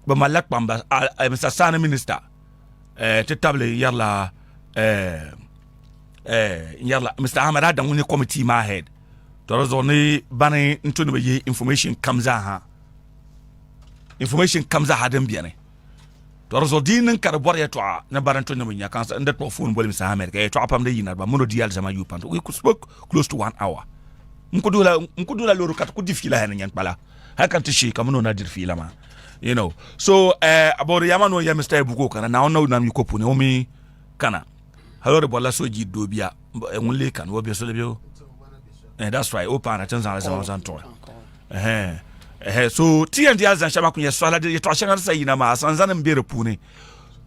ba malak pamba Mr. Sana Minister te table yalla yalla Mr. Ahmed Adam woni committee ma head to rozoni bane ntoni be ye information comes ha dem biane to rozodi nan kar bor ya to na baranto ne munya kan nda to phone bol Mr. Ahmed ke to apam de yina ba mono dial zama you panto we spoke close to 1 hour mkudula loro kat ku difila hen nyan pala hakan tishi kamuno na dirfila ma you know so about yamano ya Mr. Buko kana na ono na mikopo ne omi kana halore bola so ji dobia enwule kan wo bi so lebio that's right open na chanza za zanto so TND azan shama kunya swala de to ashanga sa yina ma sanzana mbere pune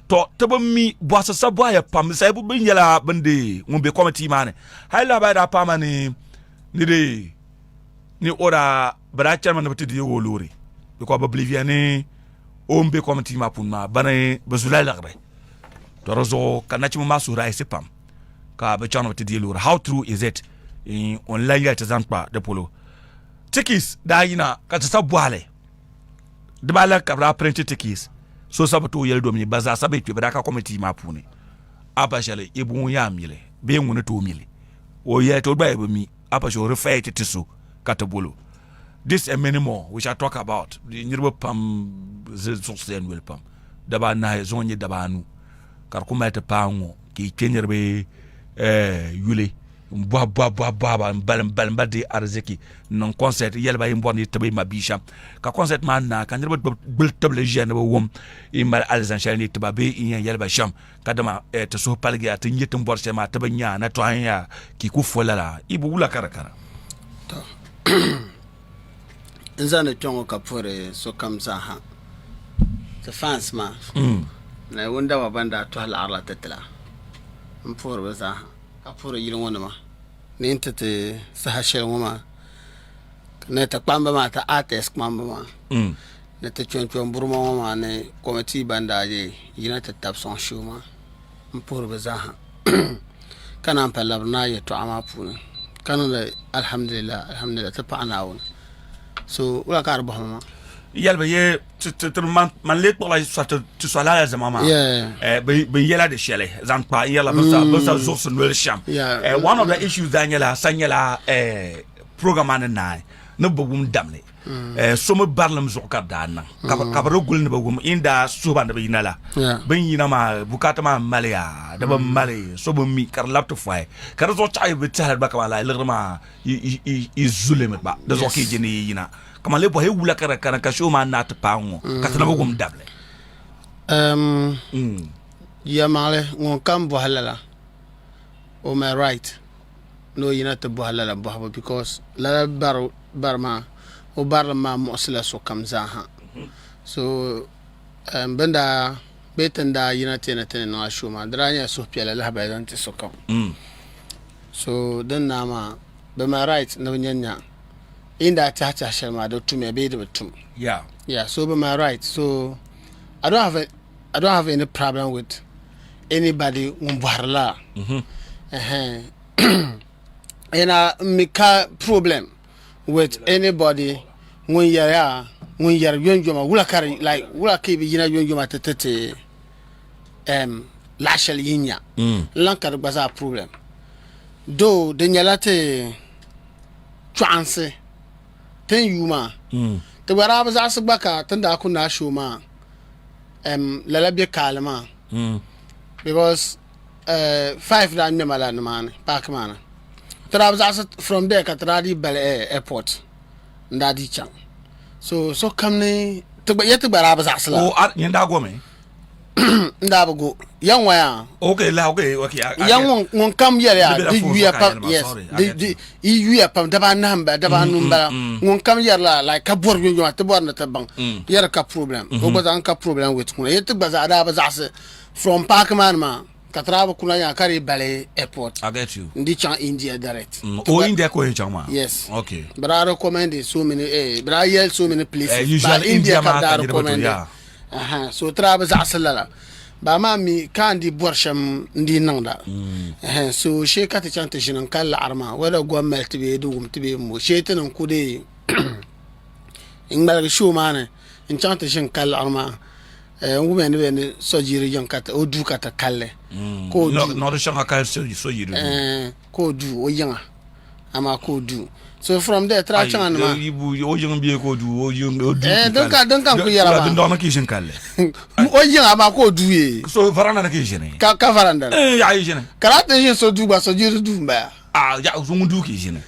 to tabo mi boasa sabwa ya pam sai bu binyala bande ngombe committee mane haila ba da pama ni ora bara chairman na bati de wolori because Bolivian ombe committee ma punma bana bazula lagre to rozo kanachi ma sura isepam ka ba channel bati de lori how true is it in online ya tazampa de polo tikis da yina ka ta sabwale de bala ka bra print tikis so sabato yel domini baza sabe to bra ka committee ma pune aba shale ibun ya mile be ngune to mile o ye to ba mi apa show refer to so katabolo this and many more which I talk about the nyirbo pam zin will pam daba na zonye daba nu kar kuma ta pango ki kenyerbe yule bwa mbal de arzeki non concert yelba imboni tabe mabisha ka concert man na kan nyirbo bul table jene bo wom imal alzan shani tabe in yelba sham kadama to so palgi at nyitum borse ma tabe nya na to anya ki ku folala ibu wula karakara to nzana tongo kapore so kamza ha the fans ma na wanda wa banda to hala ala tetla mporo baza kapore yilo wona ma ne intete sahashel woma ne ta kwamba ma ta artist kwamba ma ne ta chonchon burma woma ne committee banda je yina ta tap son show ma mporo baza ha kana palabna ya to ama puna kana alhamdulillah ta pa naawon so wala kar bahama yalba ye man let bola to swala zama ma be yela de shele zampa yela basa zo so no sham one of the issues daniela sanyela program an na no bogum damne so mo barlam zo ka dana ka baro gul ne bogum inda suba ne yinala ben yina ma bukata ma malia da ba mali so bo mi kar lapto fay kar zo tay be tahal ba kala lirma izulem ba da zo ki jini yina kama lebo he wula kara ka show ma na ta pango ka tana bogum dable ya male ngon kam bo halala o my right no yina ta bo halala bo because la barma o barma mu'sila so kamza ha so benda betenda yina tena no shuma dranya so piala la ba dan ti so kam so dan nama be my right no nyanya inda ta shalma do to me be the tum so be my right so I don't have any problem with anybody umbarla and make problem with anybody when you're yonjoma wula kari like wula ke bi yina yonjoma tete lashal yinya lankar baza problem do de nyalate chance ten yuma te wara baza asbaka tanda kuna shoma lalabe kalma because 5 da nyamala man park man travel from there katradi bel airport ndadi chang so kamne to yete baraba zasla o yenda go me ndaba go yan waya okay yan won kam yele ya di yuya pa yes di yuya pa daba namba daba numba won kam yela like ka bor yo to bor na tabang yera ka problem o bazan ka problem with kuna yete bazada bazas from parkman ma katraba kuna ya kari bale airport I get you ndi chang India direct India ko chama yes okay but I recommend so many but I yell so many places usually India ma can recommend so traba zasala ba ma mi kandi borsham ndi nangda so she kati chante jinan kala arma wala gwamnati be dugum tibe mo shetan kude ingal show mane enchant shin kal arma women when so jiri yon kata o du kata kalle ko no do shanga kal so yiri ko du o yanga ama ko du so from there tra changa ma ibu o yanga bi ko du o yanga o du don kan ku yara ba don na kishin kalle o yanga ama ko du ye so varanda na kishin ka varanda ya kishin karate shin so du ba so jiri du ba ya so du kishin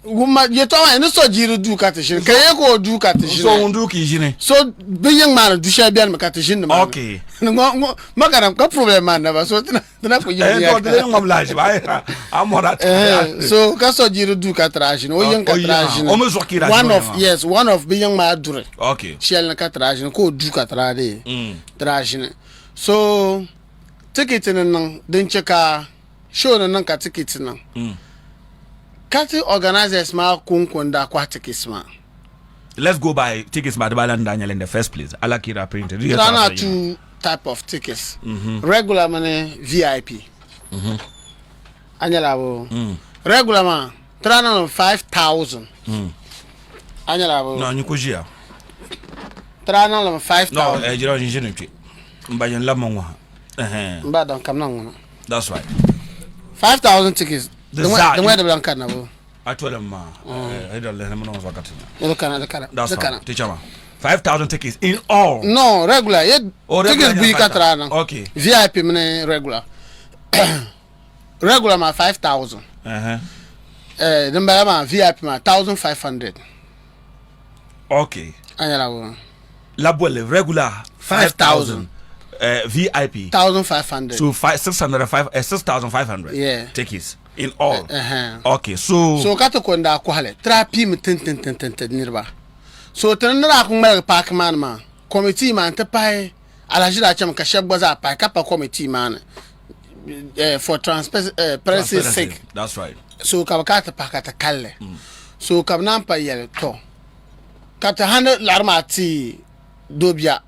Wuma ye to wa no so jiri du katishin kaye ko du katishin so ndu ki jine so be yang man du sha bian katishin ma okay ngo magara ka problem man na ba so tana ko yin ya to de ngam laji ba amora so ka so jiri du katrashin o yang katrashin o me zokira one of be yang ma dure okay shel na katrashin ko du katrade trashin so ticket nan din cheka show nan ka ticket nan Kati organizers ma kunkonda kwa tickets ma. Let's go by tickets by the Balan Daniel in the first place. Alakira printed. There are two type of tickets. Regular money VIP. Anyala wo. Regular ma 305,000. Anyala wo. No, nyukujia. 305,000. No, jira njini mchi. Mbayen la mongwa. Mba don kam nangu. That's right. 5,000 tickets. The way the blank na bo. I told them I don't let them know what wakati. That's right. Teacher ma. 5,000 tickets in all. No, regular. Tickets bi katrana. Okay. VIP mene regular. Regular ma 5,000. The ma VIP ma 1,500. Okay. Anyala wo. La boile regular 5,000. VIP 1,500. So 6,500. Yeah. Tickets in all. Okay. So kato konda kwale. Trapi mi ten nirba. So tenra kumel park man ma. Committee man te pai alajira cham ka shegbaza pai kapa committee man. For transparency sake. That's right. So kabakata pakata kalle. So kabnan pa yele to. Kata 100 larma ti dobia.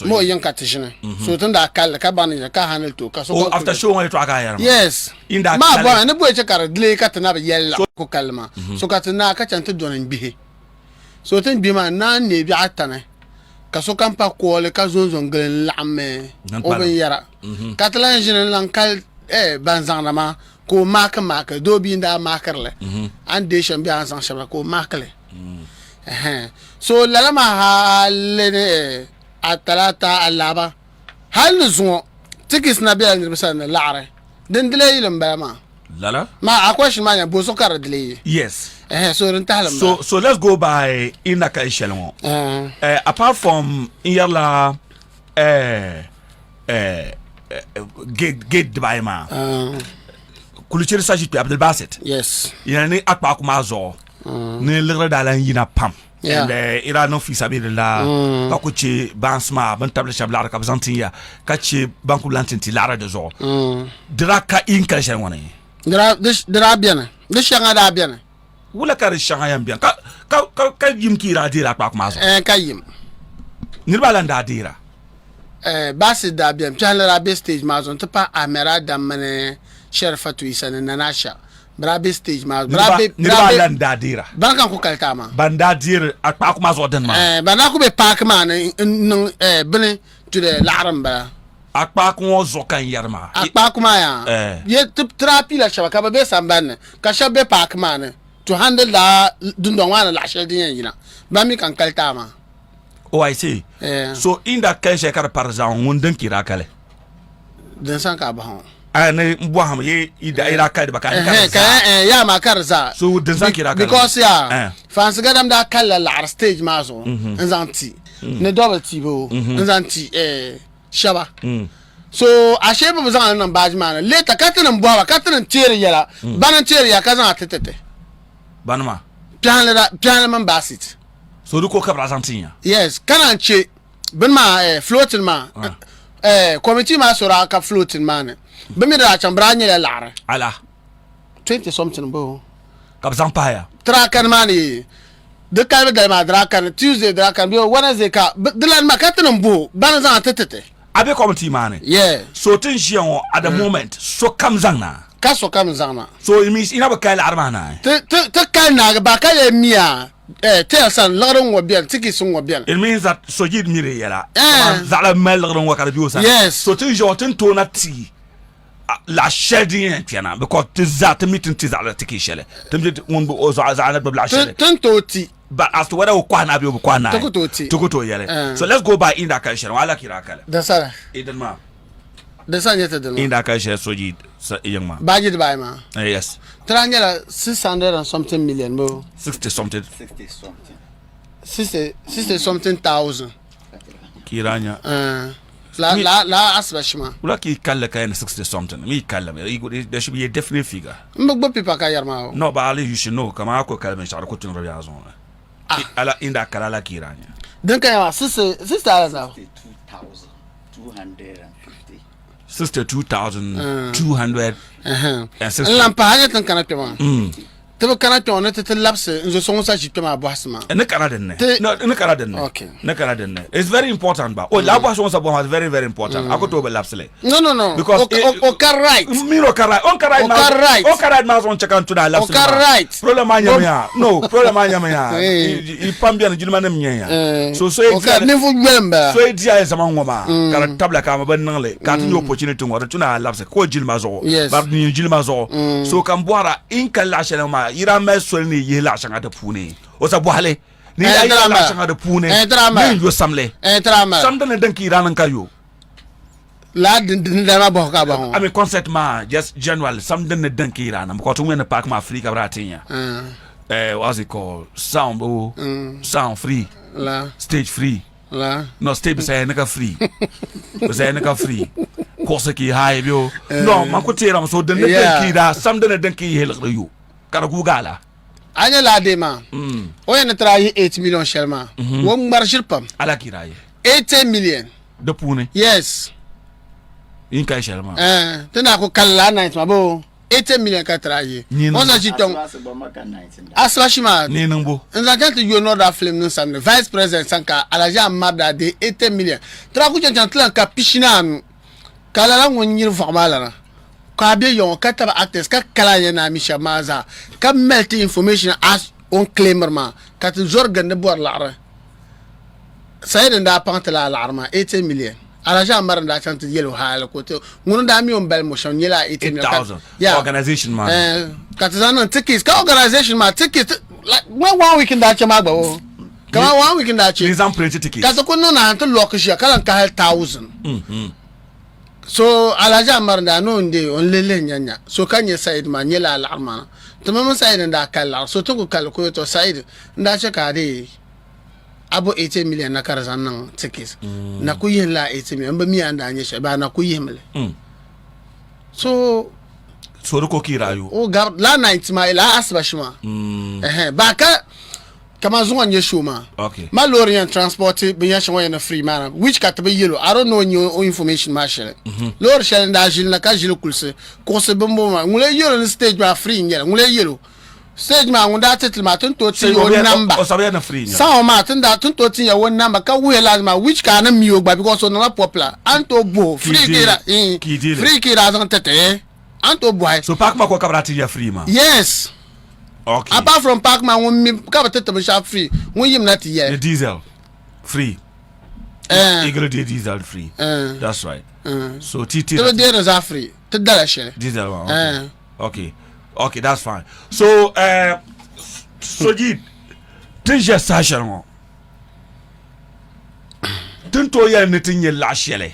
Mo yang katishine. So tunda kal ka bani ka handle to ka so after show when you talk here. Yes. In that ma ba ne boye chekara dile katana ba yella ko kalma. So katana ka chante donan bihe. So tan bi ma na ne bi atane. Ka so kan pa ko le ka zonzon glen lame. O ben yara. Katala jinen lan kal banzan ma ko mak do bi nda makerle. An de sham bi ansan shabra ko makle. So lala ma halene atalata alaba hal zuwa tickets na biya ni bisa na la'are den delay lamba ma lala ma akwai shi ma ya boso kar delay yes so rin tahlam so let's go by inaka ishelmo apart from yalla gate by ma kuluchiri sajit Abdul Basit yes yani akpa kuma zo ne lera dalan yina pam and ira no fi sabila ka ko ci bansma ban table shabla ka bazantiya ka ci banku lantinti lara de zo dra ka in ka shan woni dra bien de shanga da bien wala ka shanga yam bien ka yim ki ra dira pa kuma zo ka yim nirba da dira basi da bien chalera be stage ma zo pa amera da mane sharfatu isana nanasha brabe stage ma brabe landa dira bankan ko kalta ma banda dir akpa kuma zo den ma bana ko be park ma bene to the laram ba akpa ko zo kan yarma akpa kuma ya ye trapi la shabaka ba be samban ka shabe park ma to handle la dundon wana la shedin yina ba mi kan kalta ma oh I see so in that case kar par exemple wondan kira kale den san ka ba hon ne mbwaham ye ida ira kai da baka ya ma karza so den san kira kale because fans gadam da kala la stage ma so nzanti ne double tibo nzanti shaba so ashe ba zan nan baji ma later katanan mbwa katanan tere yala banan tere ya kazan atete banma plan man basit so du ko kabra santinya yes kanan che ben ma floating ma committee ma sura ka floating ma ne bemi da chambra nyela lara ala 20 something bo kabzan paya trakan mani de kalbe da ma drakan Tuesday drakan bi Wednesday ka dilan ma katanan bo ban zan atete abe committee mane yeah so tin shion at the moment so kam zangna ka so kam zangna so it means ina ba kai armana te kai na ba kai miya tell son lagron wo bien tiki sun wo bien. It means that Sojid mire yela. Zala mel lagron wa kala biusa. Yes. So tu jotin to na ti. La shedding tiana because tizat meeting tizala tiki shele. Tumjit wonbo ozala bla shele. Toti. But as to whether ukwana bi ukwana. Tukuto yele. So let's go by in that culture. Wala kira kala. Dasara. Eden ma. Dasa nyete de. In that culture Sojid young man. Budget by ma. Yes. Trangela 600 and something million mo. 60 something. 60 something thousand. Kiranya. La asbashma. Ula ki kalla kayan 60 something. Me kalla me. There should be a definite figure. Mbogbo pipa ka yarma. No, but Ali you should know. Kama ako kalla me shara kutun rabi azon. Ala inda kala la kiranya. Donc ya 62,250. 62,260. Lampa haja tan kana pema. Tebe kana to on te lapse nzo songo sa jipema boasma. Ne kana denne. No, ne kana denne. Okay. Ne kana denne. It's very important ba. Oh, la boasma sa bo is very very important. Ako to be lapse le. No. Because o can right. Miro can right. On can right. On can right ma on check on to that lapse. O can right. Problem anya me ya. No, problem anya me ya. I pambia na jilima na mnya. So o can never remember. So dia is sama ngoma. Kala tabla ka ma ban nangle. Ka tin opportunity ngora tuna lapse ko jilima zo. Ba ni jilima zo. So kan boara in kala shela ma ira ma so ni yela shanga de pune o sa bohale ni ya yela shanga de pune ni yo samle samde ne danki iranan kayo la din dama bo ka ba ho I mean concept ma just general samde ne danki iranan because to when park ma Africa bratinya what's it called sound free stage free no stage beside naka free beside naka free course ki high bio no man ko tera so de ne danki da samde ne danki hel yo kara gugala anya la de ma o yana trahi 8 million shelma wo mbar shirpam ala kiraye 80 million de pune yes in kai shelma tana ko kala night ma bo 80 million ka trahi on sa jiton aswashima ni nambo nza jante you know that film no samne vice president sanka alaja marda de 80 million tra ku jantan ka pishina kala la ngonyir famala ka be yon ka taba actors ka kala yana misha maza ka melti information as on claimer ma ka te zorgan de bor la sayid nda pantala la arma 80 million ala ja mar nda chante yelo hala ko te ngun da mi on bel mo shon yela 80 million yeah organization man ka te zanan tickets ka organization ma ticket like one weekend da chama gba o ka one weekend da chi les employés tickets ka te ko no na to lokaci kala ka 1000 so alaja marnda no nde on lele nyanya so kanye side ma nyela alarma to mama side nda kala so to ko kala ko to side nda che ka de abo 80 million na karazan nan tickets na ku yin la 80 million ba mi anda anye she ba na ku yin mele so ko kirayo o gar la night ma ila asbashma ba ka kama zunga nye shuma okay ma lorient transport be ya shwa na free man which cat be yellow I don't know your information ma shele lor shele nda jil na ka jil kulse ko se bombo ma ngule yellow na stage ma free ngela ngule yellow stage ma ngunda title ma tun to ti yo number o sabe na free sa ma tun da tun to ti ya won number ka we la ma which ka na mi o gba because on na popular anto bo free kira free kira zan tete anto boy so park ma ko kabrati ya free ma yes. Okay. Apart from park man when me cover to shop free when you not here. The diesel free. Eagle diesel free. That's right. So TT the diesel is free. The dollar share. Diesel one. Okay. Okay, that's fine. So so you tinja sasha mo. Tinto ya netinye la shele.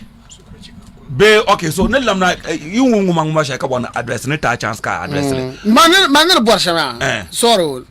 Be okay so ne lamna you nguma nguma sha ka bona address ne ta chance ka address le man borshama sorry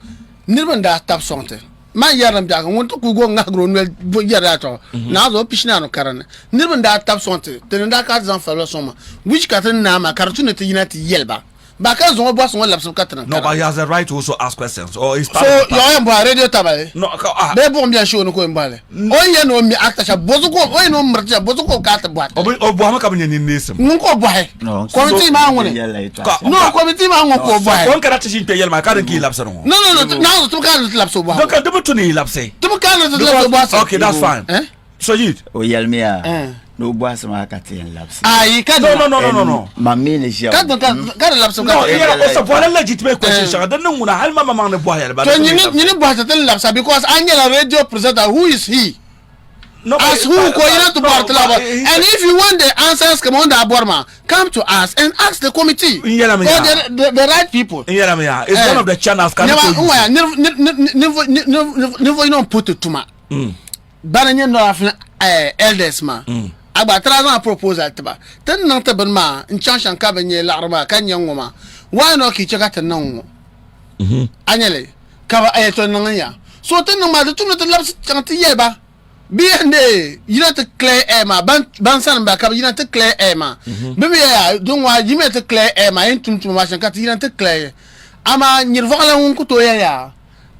nirban da tap sonte man yaram jaga won to ku go ngagro no bo yara to na zo pishna no karana nirban da tap sonte te nda ka zan falo soma which ka tan na ma kartu ne te yinati yelba ba ka zo bo so lapso katana no but he has the right to also ask questions or is so yo am ba radio tabale no be bo mbia show no ko mbale o ye no mi acta cha bozo ko o no mrja bozo ko ka ta boat o bo ma ka bnya ni nesem nun ko boy committee ma ngone no committee ma ngone ko boy on kara tishin pe yelma ka den ki lapso no no to ka lapso bo donc de to ni lapse to ka lapso bo okay that's fine So you? O yelmia. No boss ma katin laps. Aye, no. Mammy is your. Got laps of No, it's a legitimate question. I don't know when I have my boy, but you need laps because Angela radio presenter, who is he? No, as who going to Bartlava. And if you want the answers, come on, Borma, come to us and ask the committee. The right people. It's one of the channels. Never don't put it to ma. Bananya no have elders ma. Aba trazan proposal taba. Ten nan taban ma in chanshan kabanye larba kanyang ma. Why no ki chaka tan Anyele kaba ayeto nan ya. So ten nan ma de tumna tan labs chanti yeba. BND, you know to clear air ma bansan back up, you know to clear air ma. Baby, don't want you to clear air ma into machine cut, you know to clear. Ama nirvala unkuto ya.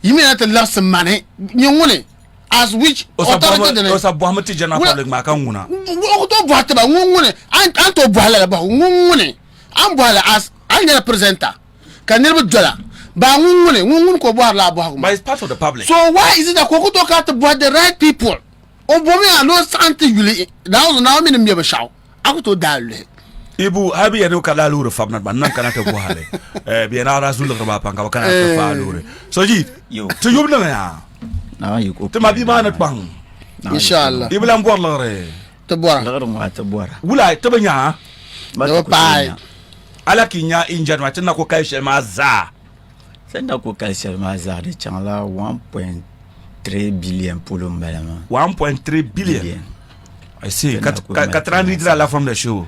You mean to love some money, you money. As which authority was a Bohamati General Public Macanguna. What about Mungune? Anto Bala about Mungune. I'm Bala as I'm a presenter. Can never dollar. But it's part of the public. So why is it that Kokoto got to buy the right people? Oh, boy, I know something really. That was now in the show. I go to die. Ibu, habi ya nuka la lure fabna ba nan kana te bohale. Bi na rasul ko ba panga kana te fa lure. So ji, yo. To yubna ya. Na you go. Te ma bi ma na bang. Inshallah. Ibu lam bor la re. Te bora. La te bora. Wula te banya. Ba pai. Ala kinya injan ma tana ko kai she ma za. Senda ko calcium mazar de chanla 1.3 billion pour le mbelama. 1.3 billion. I see. 4 litres la from the show.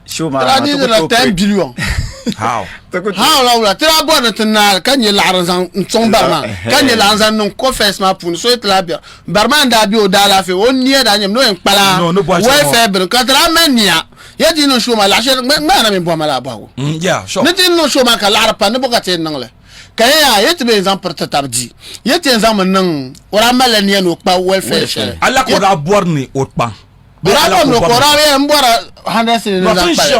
Show ma. 10 billion. How? How la tra bona tana kan ye la ranzan tsomba kan ye la ranzan non ko fes ma pour so et la bien. Barman da bi o da la fe on nie da nyem no en pala. No boy. Ouais febre 4 mania. Yadi no show ma la she ma na me bo ma la ba. Yeah, sure. Niti no show ma ka la pa ne bo ka te nangle. Kaya yeti be exemple tatabdi. Yeti exemple nan ora malania no pa welfare share. Ala ko da borni otpa. Bravo no ko ra mbora 100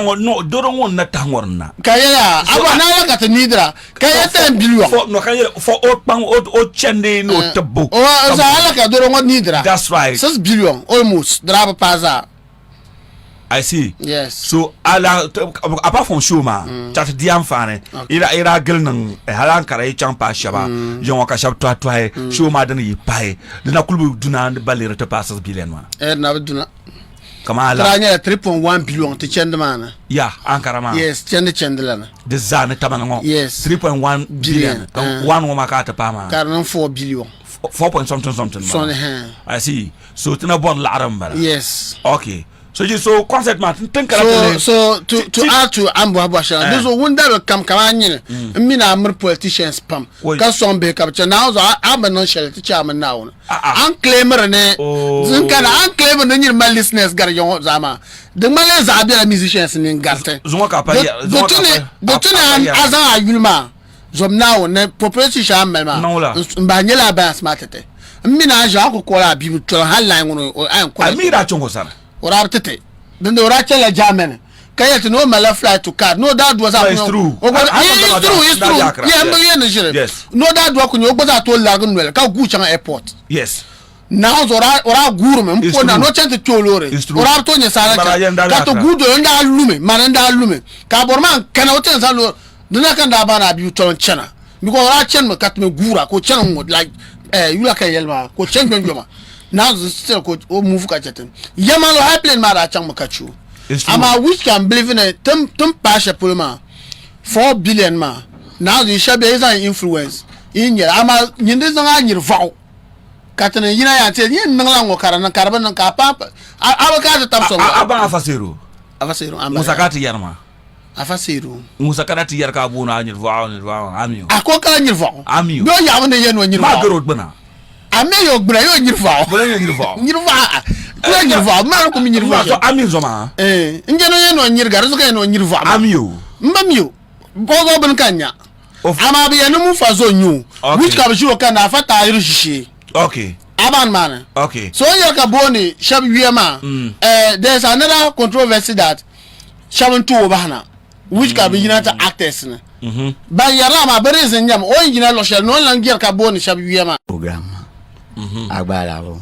no no doro won na tangorna. Kaya aba na ya ka te nidra. Kaya 10 billion. No kaya for otpang o chende no tebo. O za ala ka doro won nidra. That's right. 6 billion almost. Draba paza. I see. Yes. So apart from Shuma, chat diam fane. Ira gel nang halan kara champa shaba. Yon ka shab twa Shuma dan yi pai. Dina kulbu duna balir te passes billion ma. Na duna. Kama ala. Tranya 3.1 billion te chende mana. Yeah, ankara ma. Yes, chende lana. De zane tamango. Yes. 3.1 billion. One wo makata pa ma. Karnan 4 billion. 4 point something. So I see. So tina bon la aramba. Yes. Okay. So concept man think so to add to ambo abasha this one that come anyin me na amr politicians pam ka some be capture now so am non shell teacher am now an claimer ne zin kana an claimer ne nyir mal listeners gar yon zama de mal zabia musicians ni garte zo ka pa de tune azan ayulma zom now ne proposition am ma mba nyela ba smartete me na ja ko kola bi to halline ngono an ko amira chongo sana or tete then the Rachel German kayet no mala fly to card no that was it's true. It's true. Yeah, yes. No that was kunyo ogboza to lagun well ka gu changa airport. Yes. Now ora guru me mpona no chante to lore ora to nye sala ka to gudo nda lume mananda lume ka borman kana hotel sa lo duna kan da bana bi to chana because ora chen me kat me gura ko chana mo like you like yelma ko chen ma now still ko o move ka chaten yamalo high plane mara chang makachu ama which can believe in a tum pasha pulma 4 billion ma now the shabe is an influence in ya ama nyinde zanga nyir vau katene yina ya te yin nangla ngo karana karban ka papa abaka ta tamso aba afasiru musakati yarma afasiru musakati yar ka buna nyir vau amiyo akoka nyir vau amiyo do ya wonde yen wo nyir vau magarot bana ame yo gbra yo nyirfa ma ko mi nyirfa so ami zoma ngeno ye no nyirga so ke no nyirfa amiyo mbamiyo bogo ben kanya ama bi enu mu fa zo nyu which ka bi kan na fa ta iru shishi okay aban man okay so ye ka boni shab wiema there's another controversy that shaban to obana which ka bi yinata actors ne ba yara ma bere zenyam o yina lo shel no langier ka boni shab wiema program agbára o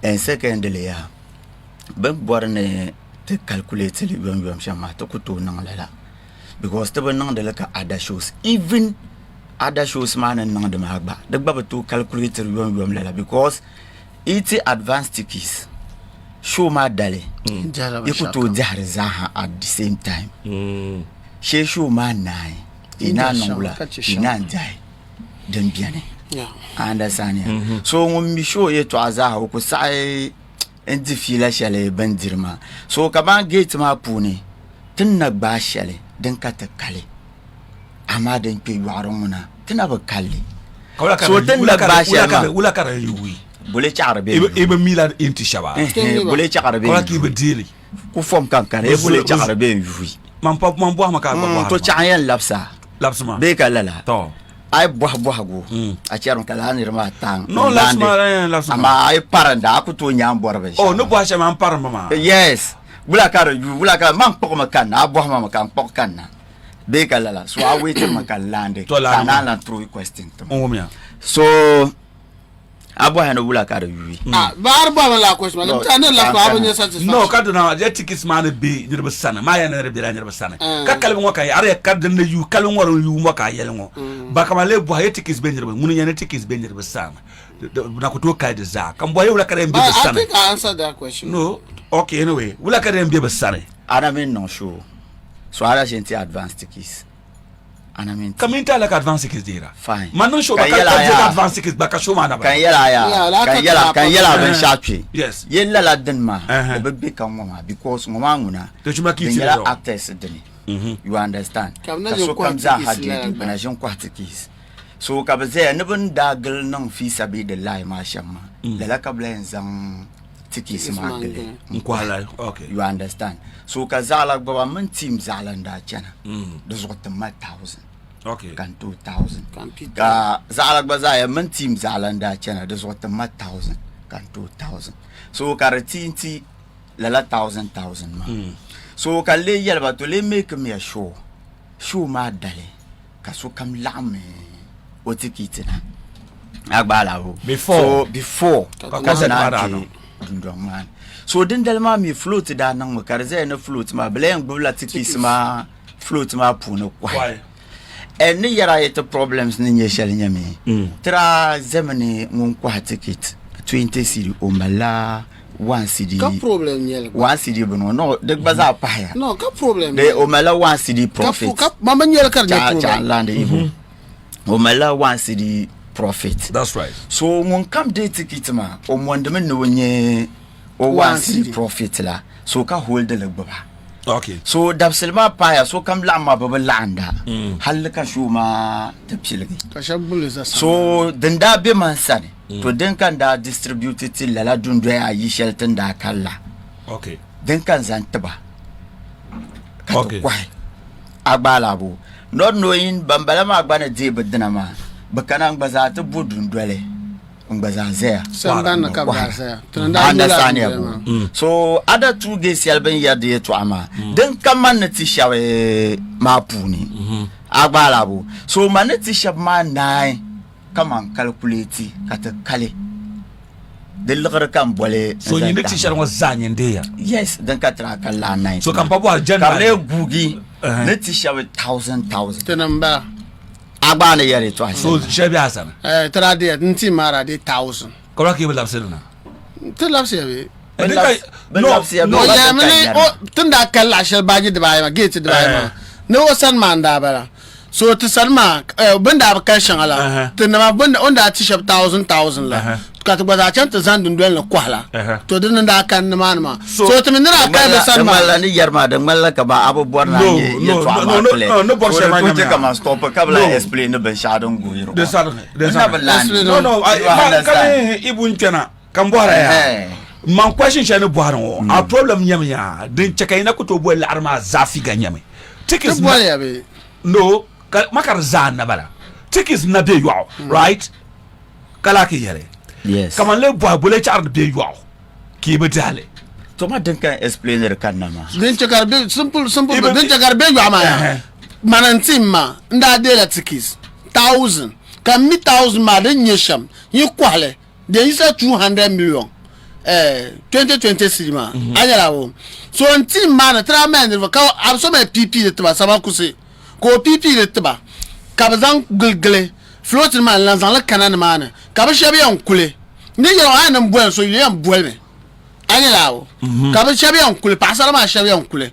and secondly ya ben borne te calculate li yom shama to kuto nang lala because te ben nang de ka other shows even other shows man nang de magba de gba to calculate yom lala because it's advanced tickets show ma dale ikuto jahar zaha at the same time she show ma nai ina nangula ina jai den biane understand ya so ngum show ye to azaha ko sai endi fila shale bandirma so kaba gate ma puni tinna ba shale den kata kale ama den pe warona tinna ba kale so tinna ba shale wala kara yuwi bole charabe e mila inti shaba bole charabe ko ki be dili ku fom kankare bole charabe yuwi man bo ma ka ba to chayan lapsma be kalala to ay boh go a charon kala ni rama tang no lapsma ama ay paranda ku to nyam borbe oh no bo ha man par mama yes bula kara man poko makan na boh ma makan poko kan be kalala so a wait makan lande kana la through question to so abo hano bula kara yuwi bar ba la question ma tan la fa ba nyesa no kadu na je tikis man be nyirba sana ma ya na rebira nyirba sana ka kalbi ngo kay are kadu na yu kalbi ngoro yu mo ka yel ngo ba kama le bo ha tikis be nyirba munu nyane tikis be nyirba sana na ko to kay de za kam bo wala kare mbe sana I think I answered that question. No okay anyway wala kare mbe sana ana men no show so ara gente advanced tikis ana men kaminta la ka advanced tikis dira fine man no show ba ka advanced tikis ba ka show ma na ba kan yela ben shatwe yes yella la den ma be kan ma because ngoma nguna to chuma ki ti yela actors deni you understand so kam za hadi bana jin kwatikis so ka be ze ne bun dagal nan fi sabi da lai ma shamma la ka blen zan tikis ma gele nkwala okay you understand so ka zala baba mun team zalanda chana da zo ta 1000 okay kan 2000 ka zala baza ya mun team zalanda chana da zo ta 1000 kan 2000 so ka ratinti la 1000 ma so ka le yalba to le make me a show ma dale ka so kam lame o tikitina agbala ho before ka sana man so din dalma mi float da nan mu karze na float ma blen gbula tikis ma float ma puna kwai en ni yara yete problems ni nyeshel nyame tra zemani ngun kwa ticket 20 cedi o mala 1 cedi ka problem nyel 1 cedi bono no de baza pa ya no ka problem de o mala 1 cedi profit ka mama nyel kar ne problem land ibo o mala 1 cedi profit that's right so ngun kam de ticket ma o mondem no nye o 1 cedi profit la so ka hold the baba okay so dabselma pa ya so kam la ma baba landa halka shuma tapsilgi ka shabul za so denda be man sane to den kan da distributed til la dundu ya yi shelton da kala okay den kan zantaba okay kwai agbala bu not knowing bambala ma agbana de bedina ma bakana ngbaza ta budun dole ngbaza zea sambana ka baza understand ya so other two days yalben ya de to ama den kaman na tishawe mapuni agbala bu so man tishab ma nai kaman calculate kata kale de lugara kam bole so you need tishab wa zanyen de ya yes den katra kala nai so kam pabo aljanna kale gugi ne tishawe 1000 tenamba agbana yare to so shebi hasan tra de nti mara de 1000 ko ki bela selna te lapse be no ya mene o tunda kala shel baji de bayma gate de bayma no san manda bara so to salma bunda ba kan shan ala tunna bunda onda t-shirt 1000 la ka to bada chan to zandun don la kwala to din da kan man ma so to min ra ka da salma malla ni yarma da malla ka ba abu borna ye to ama no bor shema ko je ka ma stop ka bla explain no ben shadon guiro de sa no kan ibun tana kan bora ya man question shane bora o a problem nyamya din chaka ina ko to bo la arma zafi ga nyame tikis ya be no makar zan na bala tikis na be yo right kala ki yare yes kaman le bo bole char be yo ki be dale to ma den kan explainer kan na ma den chakar be simple den chakar be yo ma ya manantim ma nda de la tikis 1000 kan mi 1000 ma den nyesham yi kwale de isa 200 million 2020 cinema anyala wo so nti man tra man ka abso me pp de tba sama kusi ko pp de tba ka bazan gulgle float man lan zan la kanan man ka ba shabe yan kule ni ya wa nan buel so yan buel me anyala wo ka ba shabe yan kule pasara ma shabe yan kule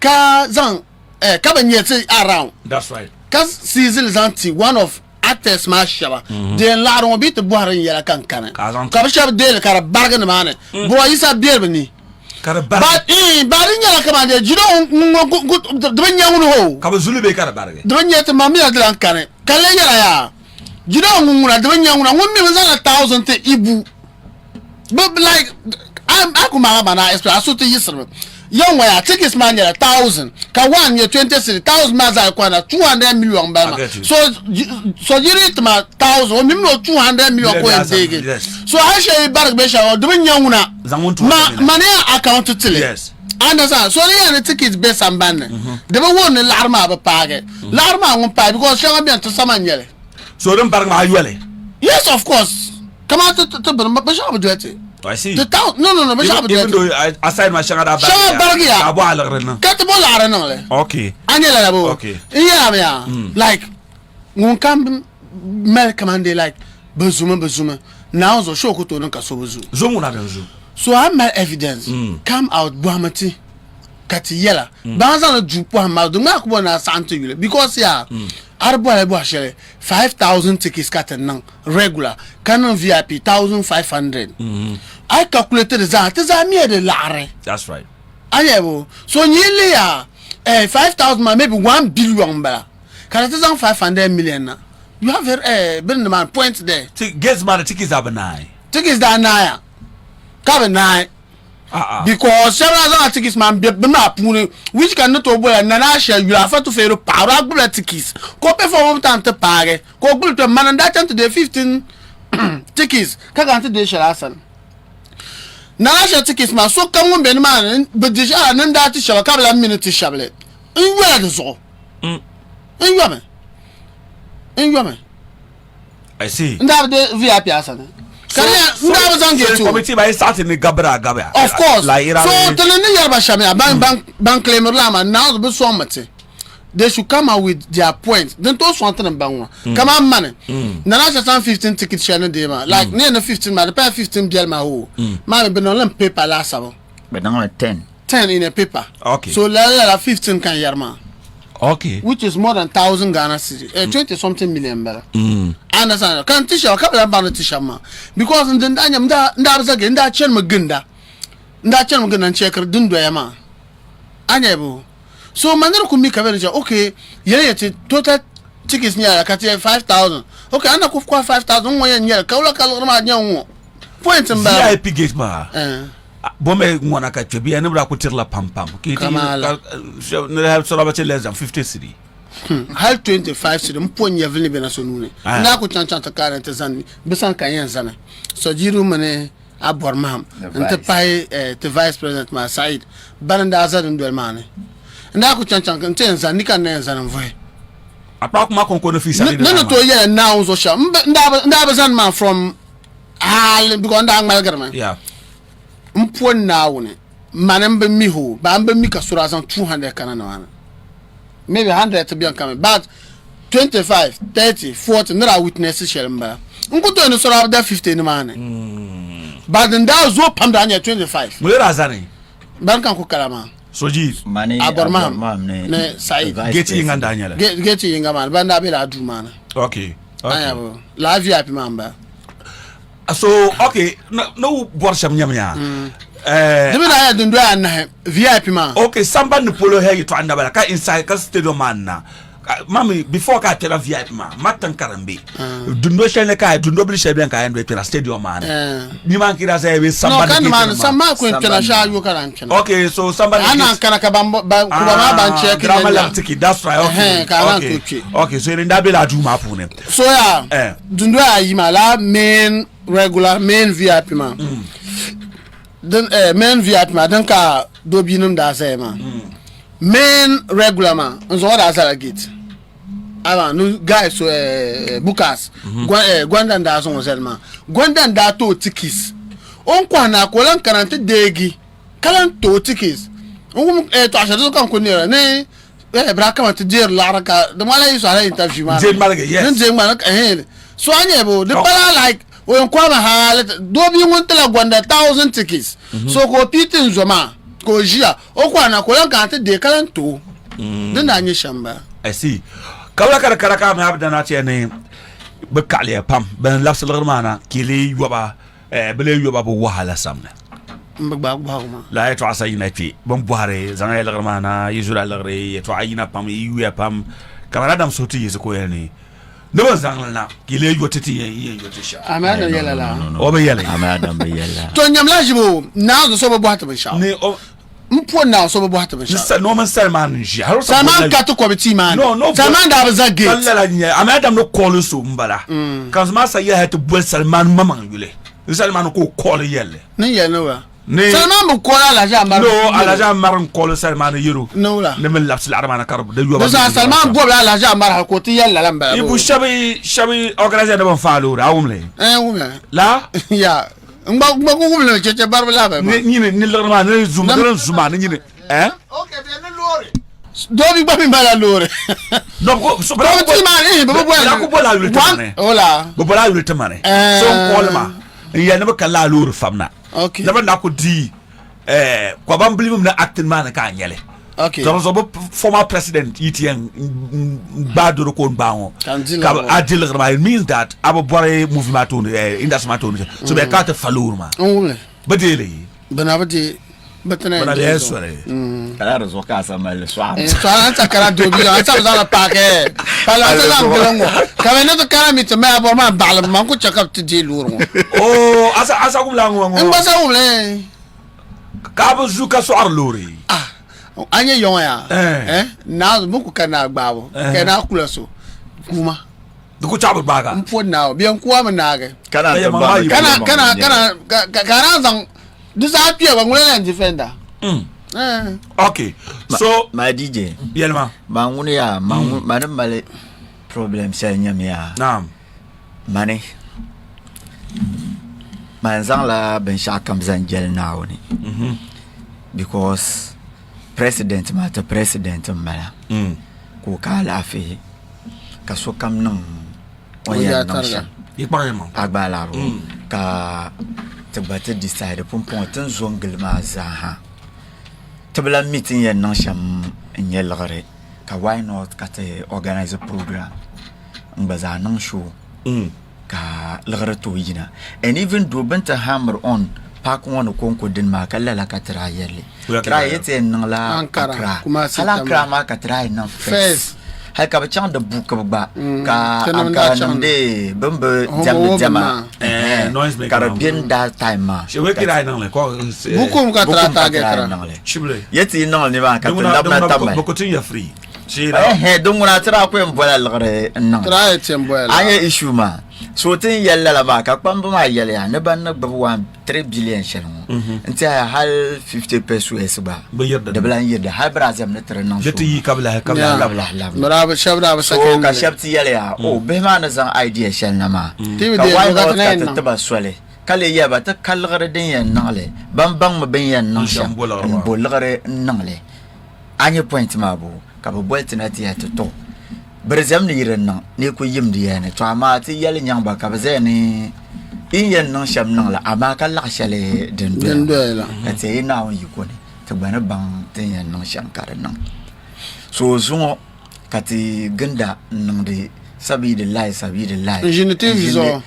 ka zan ka ba nyete around that's right ka season zanti one of actors ma shaba de la ron bit buharin yala kan kana ka ba shaba de ka barga na mane bo isa bier bani ka barga ba nyala ka mande jiro de nyangu ho ka ba zulu be ka barga de nyete ma mi adlan kana kale yala ya jiro ngunguna de nyangu na ngummi manzala 1000 te ibu but like akuma bana express asote yisra young way tickets man 1,000 ka 1 year 20,000 maza kwana 200 million ba so you read ma 1,000 o mimno 200 million ko ndege so I share bark be sha o dubin yanguna mane account tile yes understand so the tickets be samban de ba won l'arma ba page l'arma ngun pa because shanga bien to samanyele so dem bark ma ayole yes of course come out to ba sha ba duete I see. The town, no, even though aside my shanga da Shanga abo alagre kat bo la rena le okay anyela la bo okay yeah like ngun kam mel commande like bezuma now so show ko to nka so bezu zomu na benzu so I my evidence come out buamati kat yela banza na jupo ma do ma ko na santo yule because yeah arbo la bo shere 5,000 tickets kat nan regular canon VIP 1,500 I calculated that me de lare that's right ayebo so nyele ya 5,000 maybe 1 billion bala kana 500 million na you have been the man point there gets man tickets are benign tickets that na ka benign because several tickets man be ma puni which cannot obo na na share you have to fair power gble tickets ko perform tant pare ko gble to man that to the 15 tickets ka kan to the share asan na share tickets ma so kan won be man be deja nan da ti share ka bla minute shable in where the so in yome I see nda de VIP asan committee by starting the gabra. Of course. So telling Yarba Shamia bank claimer lama now be so much. They should come out with their points. Then those want them bang. Come on, money. Nana 15 tickets share no day like near the 15 man, the pay 15 bill ma ho. Man be no paper last summer. But now 10 in a paper. Okay. So la 15 can yarma. Okay. Which is more than 1,000 Ghana cedi. 20 something million better. Understand? Can teach a couple of banner teacher ma. Because in the Danyam da again that chen magunda. That chen magunda check dundu yama. Anyebo. So manero could make a very okay. Yeah, total tickets near 5,000. Okay, and I could 5,000 1 year. Kaula kalorma nyawo. Point in VIP gate ma. Bombe mwana ka chebi ene bra ko tirla pam ki ne have so about less than 50 cedi hal 25 cedi mpon ya vini bena so nune na ko chanchanta karante zan bisan kan yan zana so jiru mane abor mam nte pai te vice president ma Said bananda azad ndwel mane na ko chanchan kan ten zan nikan na zan mvoe apa kuma kon ko no fi sali no to ye now so sha nda zan man from hal because nda ngal garman yeah mpon nawune manembe miho ba ambe mika sura 200 kana na wana maybe 100 to be on coming but 25 30 40 nara witnesses shelmba nkuto no sura da 50 ni mane but nda zo pamda anya 25 mulera zani ban kan ko kalama soji mane abormam ne Said geti nganda anya la geti yinga man banda be la du mana okay ayabo la VIP mamba so okay no borsham nyamnya dimi na ya dundu na VIP ma okay samba ni polo he to anda bala ka inside ka stadium man na mami before ka tera VIP ma matan karambe dundo shene ka dundo bli shebe ka endo tera stadium man ni man kira say we samba no kan man samba ko tena sha yu karan chen okay so samba ana kana ka ba ban check drama lantiki that's right okay so in that be la du ma pune so ya dundo ayi ma la main regular main VIP ma then main VIP ma dan ka do binum da sai ma main regular ma nzo da sala gate aba no guys so bukas gwanda da so selma gwanda da to tikis on kwana ko lan karanta degi kalan to tickets on to asha kan ko ne bra kama te dire la raka de mala yi so ala interview ma je malaga yes je malaga so anye bo de pala like on kwa ma ha do bi ngon tela gwanda 1000 tickets so ko pitin zoma ko jia o kwana ko lan karanta de kalan to din da anye shamba I see kawla kara ma abda na ce ne bakale pam ben lafsal mana kili yoba bele yoba bo wahala samna mbagba la to asayina fi bon boire zanga la mana yuzula la re to ayina pam yuya pam kamara dam soti yeso ko yani ne ba zanga na kile yotati ye yotisha amana yala la o be yala amana be yala to nyamla jibo na so bo hata ban sha ne o mpo na so bo hata ban sha no man Salman ji har Salman ka to committee man no Salman da ba za gate kala nya amana dam no call so mbala kan ma sa ya hatu bol Salman mamang yule Salman ko call yelle ne ya no wa ne Salman bu kola la jambar no ala jambar call Salman yiro no la ne men lapsil armana karab da yoba Salman bo la jambar ko ti yalla lamba ibu shabi organiser de bon fallo awumle wumle la ya ngba ko wumle che barba la ba ni la ma ne zuma ni okay bien ne lore do bi ba mi bala lore no ko so bra ti man bo bo la ko bola yule tamane ola bo bola yule tamane so kolma ya ne ba kala lore famna okay dama na ko di ko bam believe na acting man ka nyele okay so former president ETN badoro ko bawo ka adil grama it means that abo bore movement to industry to so be ka ta falur ma badele bana bade batana bana lesore kala rezo ka sa mal swam swam ta kala do bi an sa za pa ke pala ta ngolongo ka me no to kala mi to me abo ma bal man ko check up to di luro oh asa kum la ngo en basa umle ka bo zuka so arlori anye yon ya na mo ko kana gbabo kana kula so kuma duku chabu baga mpo na bi an kuwa managa kana zang disa pia ba ngule na defender okay so my DJ yelma mangune ya manam male problem sa nyam ya naam mane manzang la ben shakam zanjel nawni because president mata president mala ko kala fi ka so kam nan oya nan iparema agbala ro ka tabata decide pompon tan zongel ma za ha tabla meeting yan nan sham nyel gare ka why not ka te organize a program mbaza nan show ka lagara to yina and even do benta hammer on pak won konko din ma kala la ka tra yelle tra yete nan la Ankara hala krama ka tra nan face hay ka ba chang de buka ba ka Ankara de bamba jama noise maker Caribbean that time ma je we kira nan le ko bukum ka tra ta ge tra chible yete nan ni ba ka da na tamma ko tin ya free dunguna tra ko en bola lagare nan tra yete mbola aya issue ma so tin yalla la ba ka kwamba ma yalla ya ne ban na babu 3 billion shalon nti hal 50 pesos ba da blan yirda har brazil ne tare nan so jeti kabla maraba shabra ba sakin ka shabti yalla ya o be ma na zan idea shal na ma ka wai ka ta ba swale kale ya ba ta kalgare din yan nale ban ma ben yan nan sha bolgare nale anya point ma bu ka ba boltina ti ya to brazil ne yiran nan ne ko yimdi ya ne to amma ti yalla nyang ba ka ba zai ne in yan nan sham nan la amma kan la shale den la ka te ina on yikone to bana ban tin yan nan sham kar nan so zungo ka ti ganda nan de sabidillahi jinite viso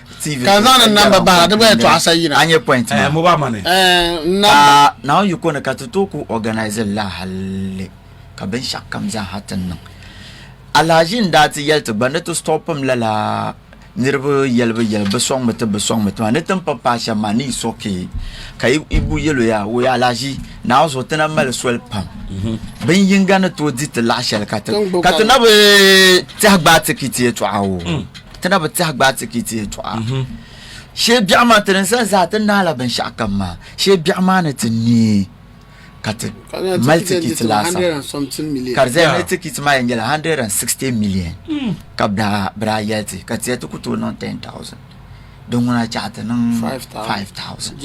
kan zan nan ba da ba to asayina anye point ma mo ba mane na now yikone ka to ku organize la halle ka ben shakam za hatan nan alajin da ti yalta bana to stopam la nirbo yelba song mata ne tan papa sha mani soke kai ibu yelo ya wo ya laji na zo tana mal swel pam ben yinga na to dit la shal kata na be tagba tikiti to awo tana be tagba tikiti to a she biama tan san za tan na la ben sha kamma she biama na tini kata multi-kit lasa karzai multi-kit ma yangela 160 million kabda bra yati kati yati kuto non 10,000 dunguna chata nang 5,000 5,000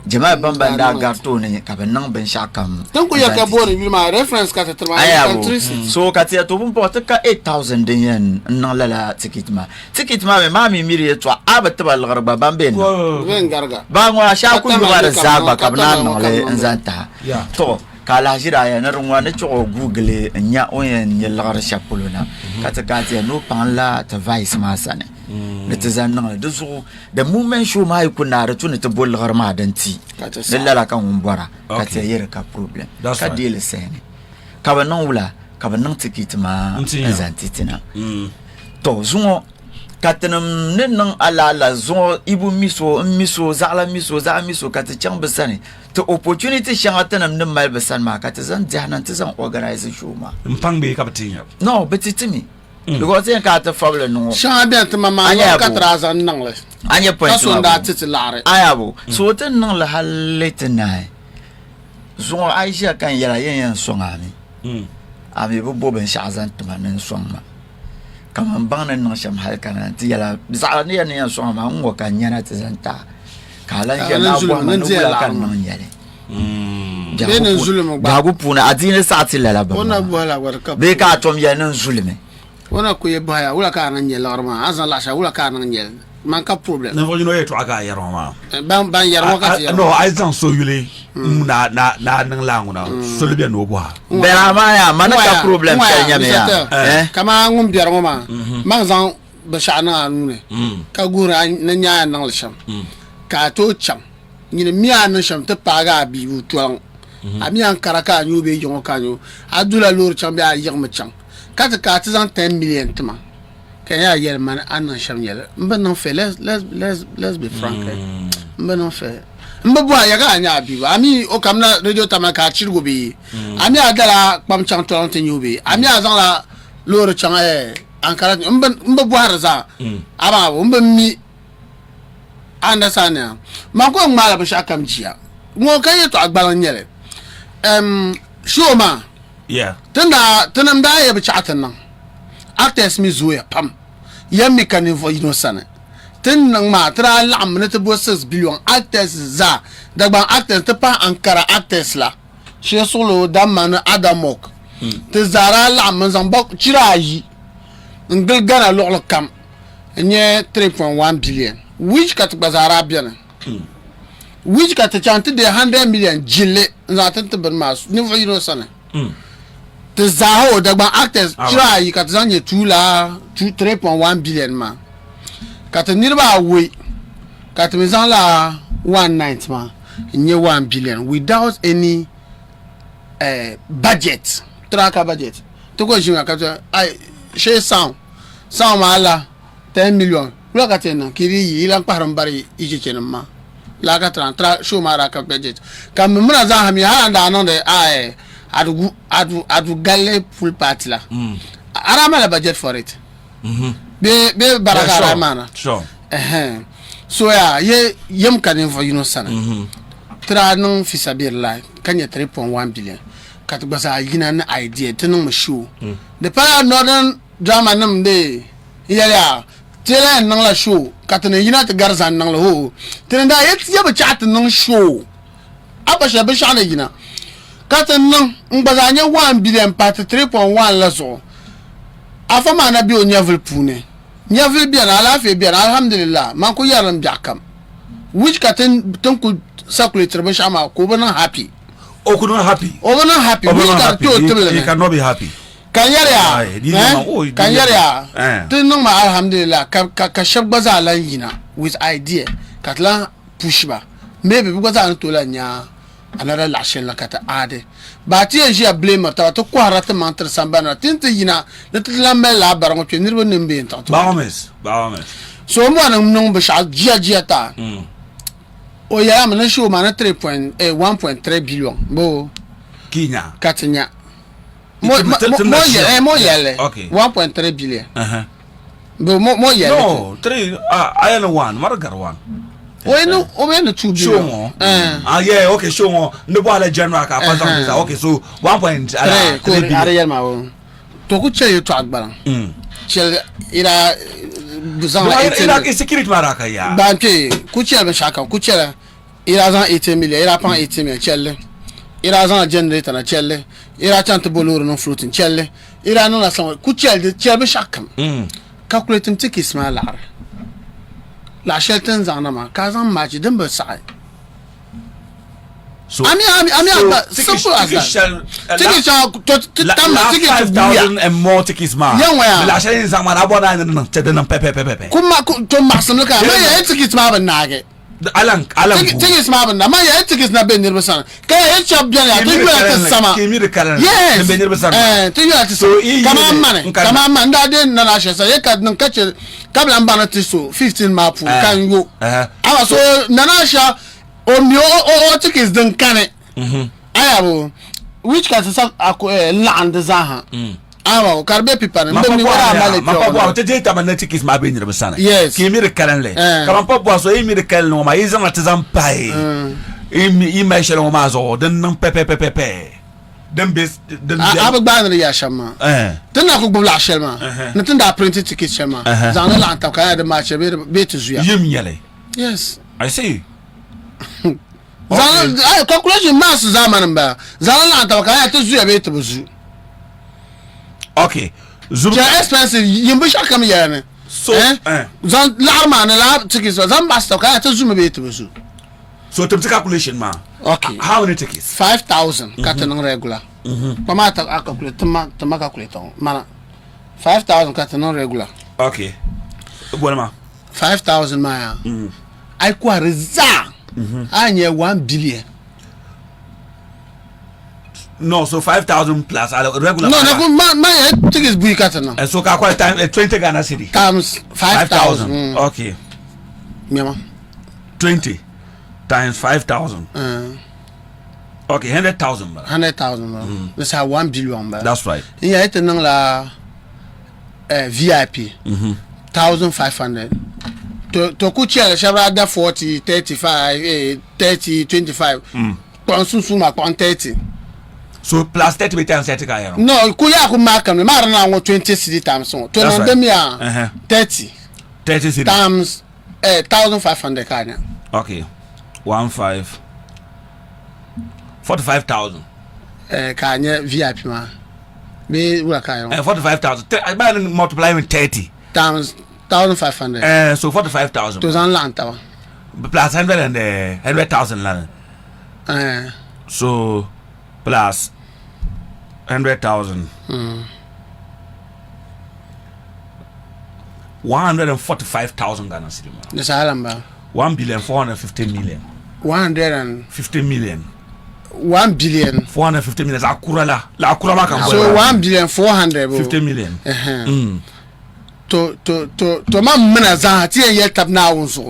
Jamal bambanda garto ne ka ben nang ben shakam tan ko yaka bori mi ma reference ka ta countries so ka tia to bumpo ta ka 8,000 din yan nang lala ticket ma me mami miri to abat ba garba bamben ven garga ba ngwa sha ku ba zaba ka nan nang le nzanta to kala jira ya na rungwa ne cho google nya oyen ye lagar shapuluna kata tia no panla ta vice ma sane ne tazanna da zo da moment show mai kuna da tuni ta bol garma danti lalla kan umbara kata yere ka problem ka dele sene ka ba nan wula ka ba nan ticket ma nzanti tina to zungo katanam ne nan ala zo ibu miso za miso kata chang basani to opportunity shangatanam ne mal basan ma kata zan jahnan ta zan organize show ma mpangbe ka batinya no betitimi because in ka ta problem no shan bian ta mama ka trazan nan le anya point so da titi lare ayabo so tan nan la haletna zo aisha kan yara yan songami ami bo ben shazan tumanin songma kaman bangnan nan sham halkana ti yala bizani yan songma ngo kan yana tazanta kala yana bo nan kan nan yale benen zulum ba gagu puna adine sati lala ba ona bola warka be ka tom yanan zulme ona ko ye baya wala ka nan yel arma azan la sha wala ka nan yel man ka problem na volino yeto aga yaroma ban yarmo ka ti no ai zan so yule na nan languna so le bien no bo bera ma ya man ka problem kanya me ya kama ngum biar ma man zan ba sha na anu ne ka gura na nya nan la sham ka to cham ni ne miya nan sham ta paga bi bu tuang amian karaka nyu be jongo kanyo adula lor cham ba yigma cham kata ka ta zan 10 million tuma kan ya yel man anan sham yel mba non fait let's be frank mba non fait mba bo ya ga nya bi ami o kamna radio tamaka chirgo bi ami adala pam chang to ante nyubi ami azan la lor chang ankara mba bo harza aba mba mi understand ya mako ngala ba shakam jiya ngo kaye to agbalan yele shoma yeah tanam da ya bi chatan nan actors mi zuya pam yammi kanin fo sana tin nan ma tra lam ne to bo 6 billion actors za dagban actors ta pa ankara actors la she solo damman adamok te zara lam zan bok chirayi ngil gana lo kam nye 3.1 billion which kat bazara biana which kat chante de 100 million jille za tan te ban mas ni fo sana te zaho dagban actors chirayi kat zanye 3.1 billion ma kat nirba we kat me zan la 190 ma nye 1 billion without any budget traka budget to ko jinga kat ai she sound ma la 10 million lo ka tena kiri yi lan param bari ije kenan ma la ka tra show ma ra ka budget kam muna za ha mi ha anda non de ai adu galle full party la arama la budget for it be baraka ramana sure so ya yem kanin for sana tra non fisabir la kanya 3.1 billion kat basa yina na idea tinun mu show the para northern drama nam de ya tela nan la show katana yina ta garzan nan la ho tena da ya ba chat nan show abasha ba shana yina katan nan ngbaza nya 1 billion part 3.1 la so afama na bi onyavel pune nyavel bi na ala fe bi alhamdulillah man ko yaran bi akam which katan ton ku circulate ba shama ko bana happy o ku not happy which ka to tele you cannot be happy kanyarya tin nan ma alhamdulillah ka shabbaza lan yina with idea katla push ba maybe because an to la nya another lashin la kata ade ba ti en ji blame ta to kwara ta mantra sambana tin ti yina na tla mela barango ti nirbo nimbe ta to ba so mo nan non ba sha jia ta o ya ma na show ma na 1.3 billion bo kinya katnya mo yele 1.3 billion bo mo yele no 3 ayana 1 margar 1 o me no 2 billion yeah okay show mo no bo ala general ka pa something okay so 1.3 billion ariel ma wo to ku che to agbara che ira buzan ila security maraka ya banke kuchela be shaka kuchela ira zan 80 million ira pan 80 million chelle ira zan generator na chelle ira chante boloro no floating chelle ira no na san kuchela de chelle shaka calculating tickets ma la shelton zan na ma ka zan match dem be sai so ami simple as that tickets to tama tickets 5,000 and more tickets ma la shelton zan ma abona na te de na pepe kuma to maxim ka ma ya tickets ma ban nage alan tickets ma ban na ma ya tickets na ben nirba sana ka ya champion ya to you at sama kimi de kalan yes ben nirba sana to you at so kama man da den na la shesa ya ka nan kace kabla mbana tiso 15 mapu kan yo awa so nanasha o mi o tickets den kane ayabo which ka sa land zaha awa karbe pipa ne mbemi wara male ma po te data man tickets ma ben nirba sana yes kimi de kalan le kama po so mi de kalan no ma yizan atazan pai i ma shelo ma zo den nan pepe den bes den abagba na ya shama den na ko gbla shelma na tin da printed ticket shama zan la anta ka da ma che be to zuya yim yele yes I see zan calculation mass zaman ba zan la anta ka ya to zuya be to buzu okay zoom ja expensive yim be shaka mi yana so zan la ma na la ticket zan basta ka ya to zuya be to buzu so to calculation ma okay how many tickets 5,000 katanon regular pamata calculate tama calculate mana 5,000 katanon regular okay bueno ma 5,000 maya ai kwa reza anye 1 billion no so 5,000 plus regular no my tickets bui katanon and so ka kwa time 20 Ghana city times 5,000 okay mema 20 times 5,000 okay 100,000 100,000 this have 1 billion that's right yeah it nang la VIP 1,500 to kuchela shabra da 40 35 30 25 kwa sunsun ma kwa 30 so plus 30 be times 30 ka yero no kuya ku maka me mara na 20 cedi times so to na dem ya 30 cedi times 1,500 kanya okay 45,000 kanya VIP ma be wura kaya 45,000 I buy multiply with 30 times 1,500 so 45,000 to zan lanta plus 100 and 100,000 land so plus 100,000 145,000 Ghana cedi ma this alamba 1,450 million 150 million 1 billion 450 million akura la akura ma kan so 1,450 million to ma mana za ti ye tab na wonso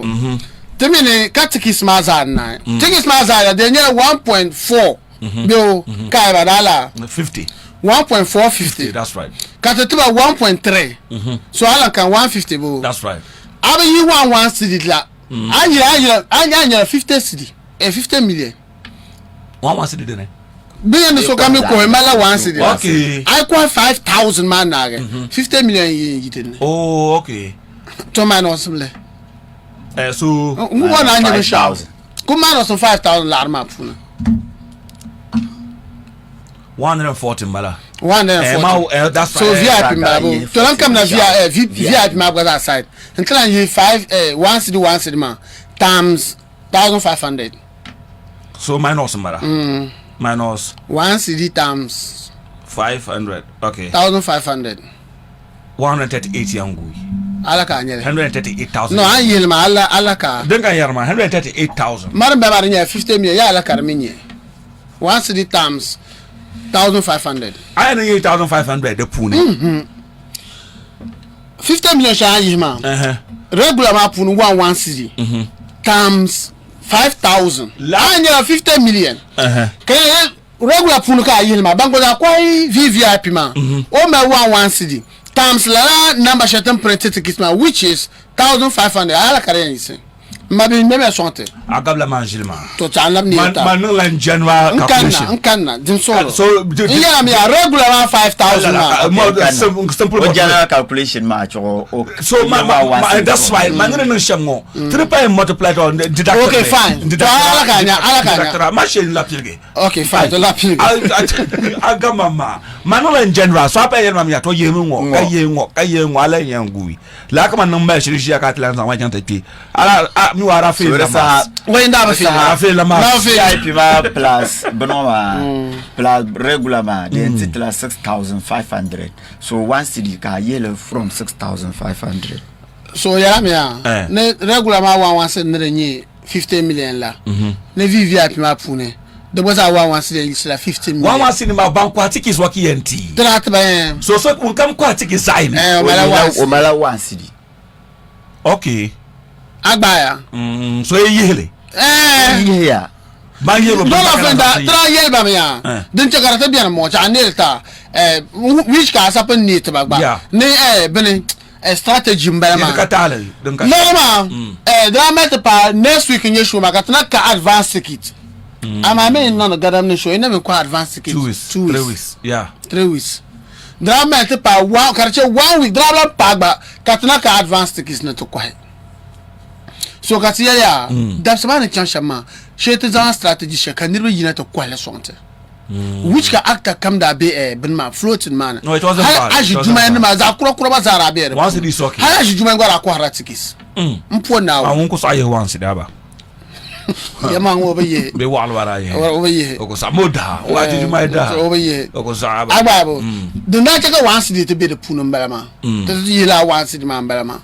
temene katikis ma za na tikis ma za ya de 1.4 bill kai badala 50 1.450 that's right katatiba 1.3 so ala kan 150 bo that's right abi yi 1 cedi la anya 50 cedi 50 million 1 cedi de ne billion so kami ko mala 1 cedi okay I quite 5,000 man na 50 million yi den oh okay to minus mle so ngwa na anya be sha ku minus 5,000 la arma puna 140 mbala 140 that's so VIP mabo to lan kam na VIP ma go that side until you 1 cedi man times 1,500 so minus mbala minus 1 cedi times 500 okay 1,500 138 yangu alaka anyele 138,000 no anyele ma alaka denga yarma 138,000 maran be ba nya 50 million ya alaka minye 1 cedi times 1,500 I know 8,500 the puni 50 million sha yi ma regular ma punu 1 cedi times 5,000 anya 50 million kaya regular punu ka yi ma bango da kwai VIP ma o ma 1 cedi times la number shatan printed ticket ma which is 1,500 ala kare yin ma bi me sonte agabla manjilma to chalam ni ta man la January calculation nkanna dim so yeah me regular 5000 simple general calculation ma cho so that's why man no shango 3 multiply on deduct. Okay fine to ala kanya machine la pilge okay fine to la pilge agamama man la general so apa yer mam ya to yemu ka yengo ala yengui la kama no ma shirishia ka tlan za wajan tapi ala mi wara fe ça ouais nda fait la marche VIP ma plus bonoma plus regularment the title 6500 so one city ka yellow from 6500 so ya me ya ne regular ma wan se ne nyi 50 million la ne VIP ma pune de boza wan se la 50 million wan se ma bank kwati is waki enti drat ba so un kam kwati ki sign o mala one city okay agbaya so yele yeah bangelo no la fenda tra yel ba me ya din che garata bien mo cha nelta which ka sa pen ni ba ni bene strategy mbelama katale normal da met pa next week in yeshu makatna ka advance kit ama me no gadam ni show ina me ko advance kit 3 weeks yeah 3 weeks da met pa one karche 1 week da pa ba katna ka advance kit na to kwa so katia ya dabsama chanchama shete zan strategy shaka nirbe yina to kwa le sonte which ka actor come da be bin ma floating man no it wasn't bad aji juma ni ma za kuro ba za rabe once it is okay ha aji juma ngora kwa ratikis mpo na awon ko saye once da ba ya ma ngo be be wal wara ye o be o ko samoda o aji juma da o be o ko sa ba agba bo the na cheka once dey to be the puno mbelama to yila once di man mbelama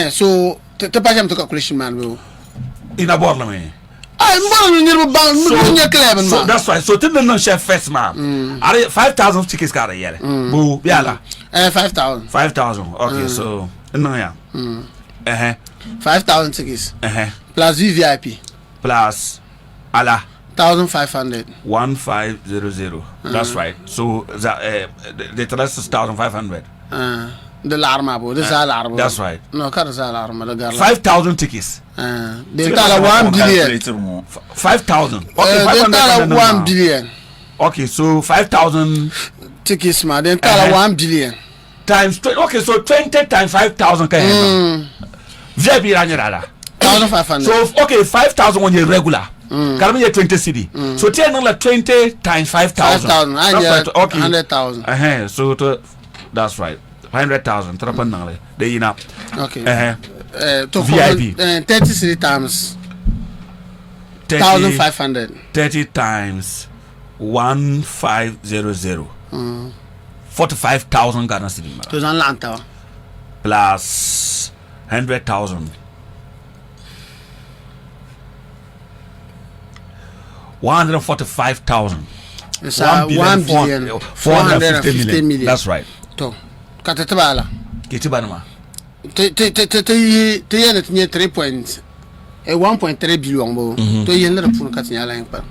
so te pa jam to calculation man bro ina borla me mbona ni ba no club man so that's why so tin no chef first man are 5000 tickets ka yele bo yala 5000 okay so no ya 5000 tickets plus VIP plus ala 1500 1500 that's right so the trust is 1500 de l'arma bo de l'arma that's right no kar za l'arma de garla 5000 tickets de tala 1 billion 5000 okay 1 billion okay so 5000 tickets ma de tala 1 billion times okay so 20 times 5000 ka VIP ranyara 1500 so okay 5000 when you regular Karami ye 20 cedi so 10 la 20 times 5000 okay 100,000 so that's right 500,000 trapan nang le de ina okay to VIP 30 times 1500 30 times 1500 45,000 Ghana cedi to zan lanta plus 100,000 145,000 it's 1 billion 450 million that's right to katatbala kitibanma te yene tinye 1.3 billion bo to yene le pour katinya la pa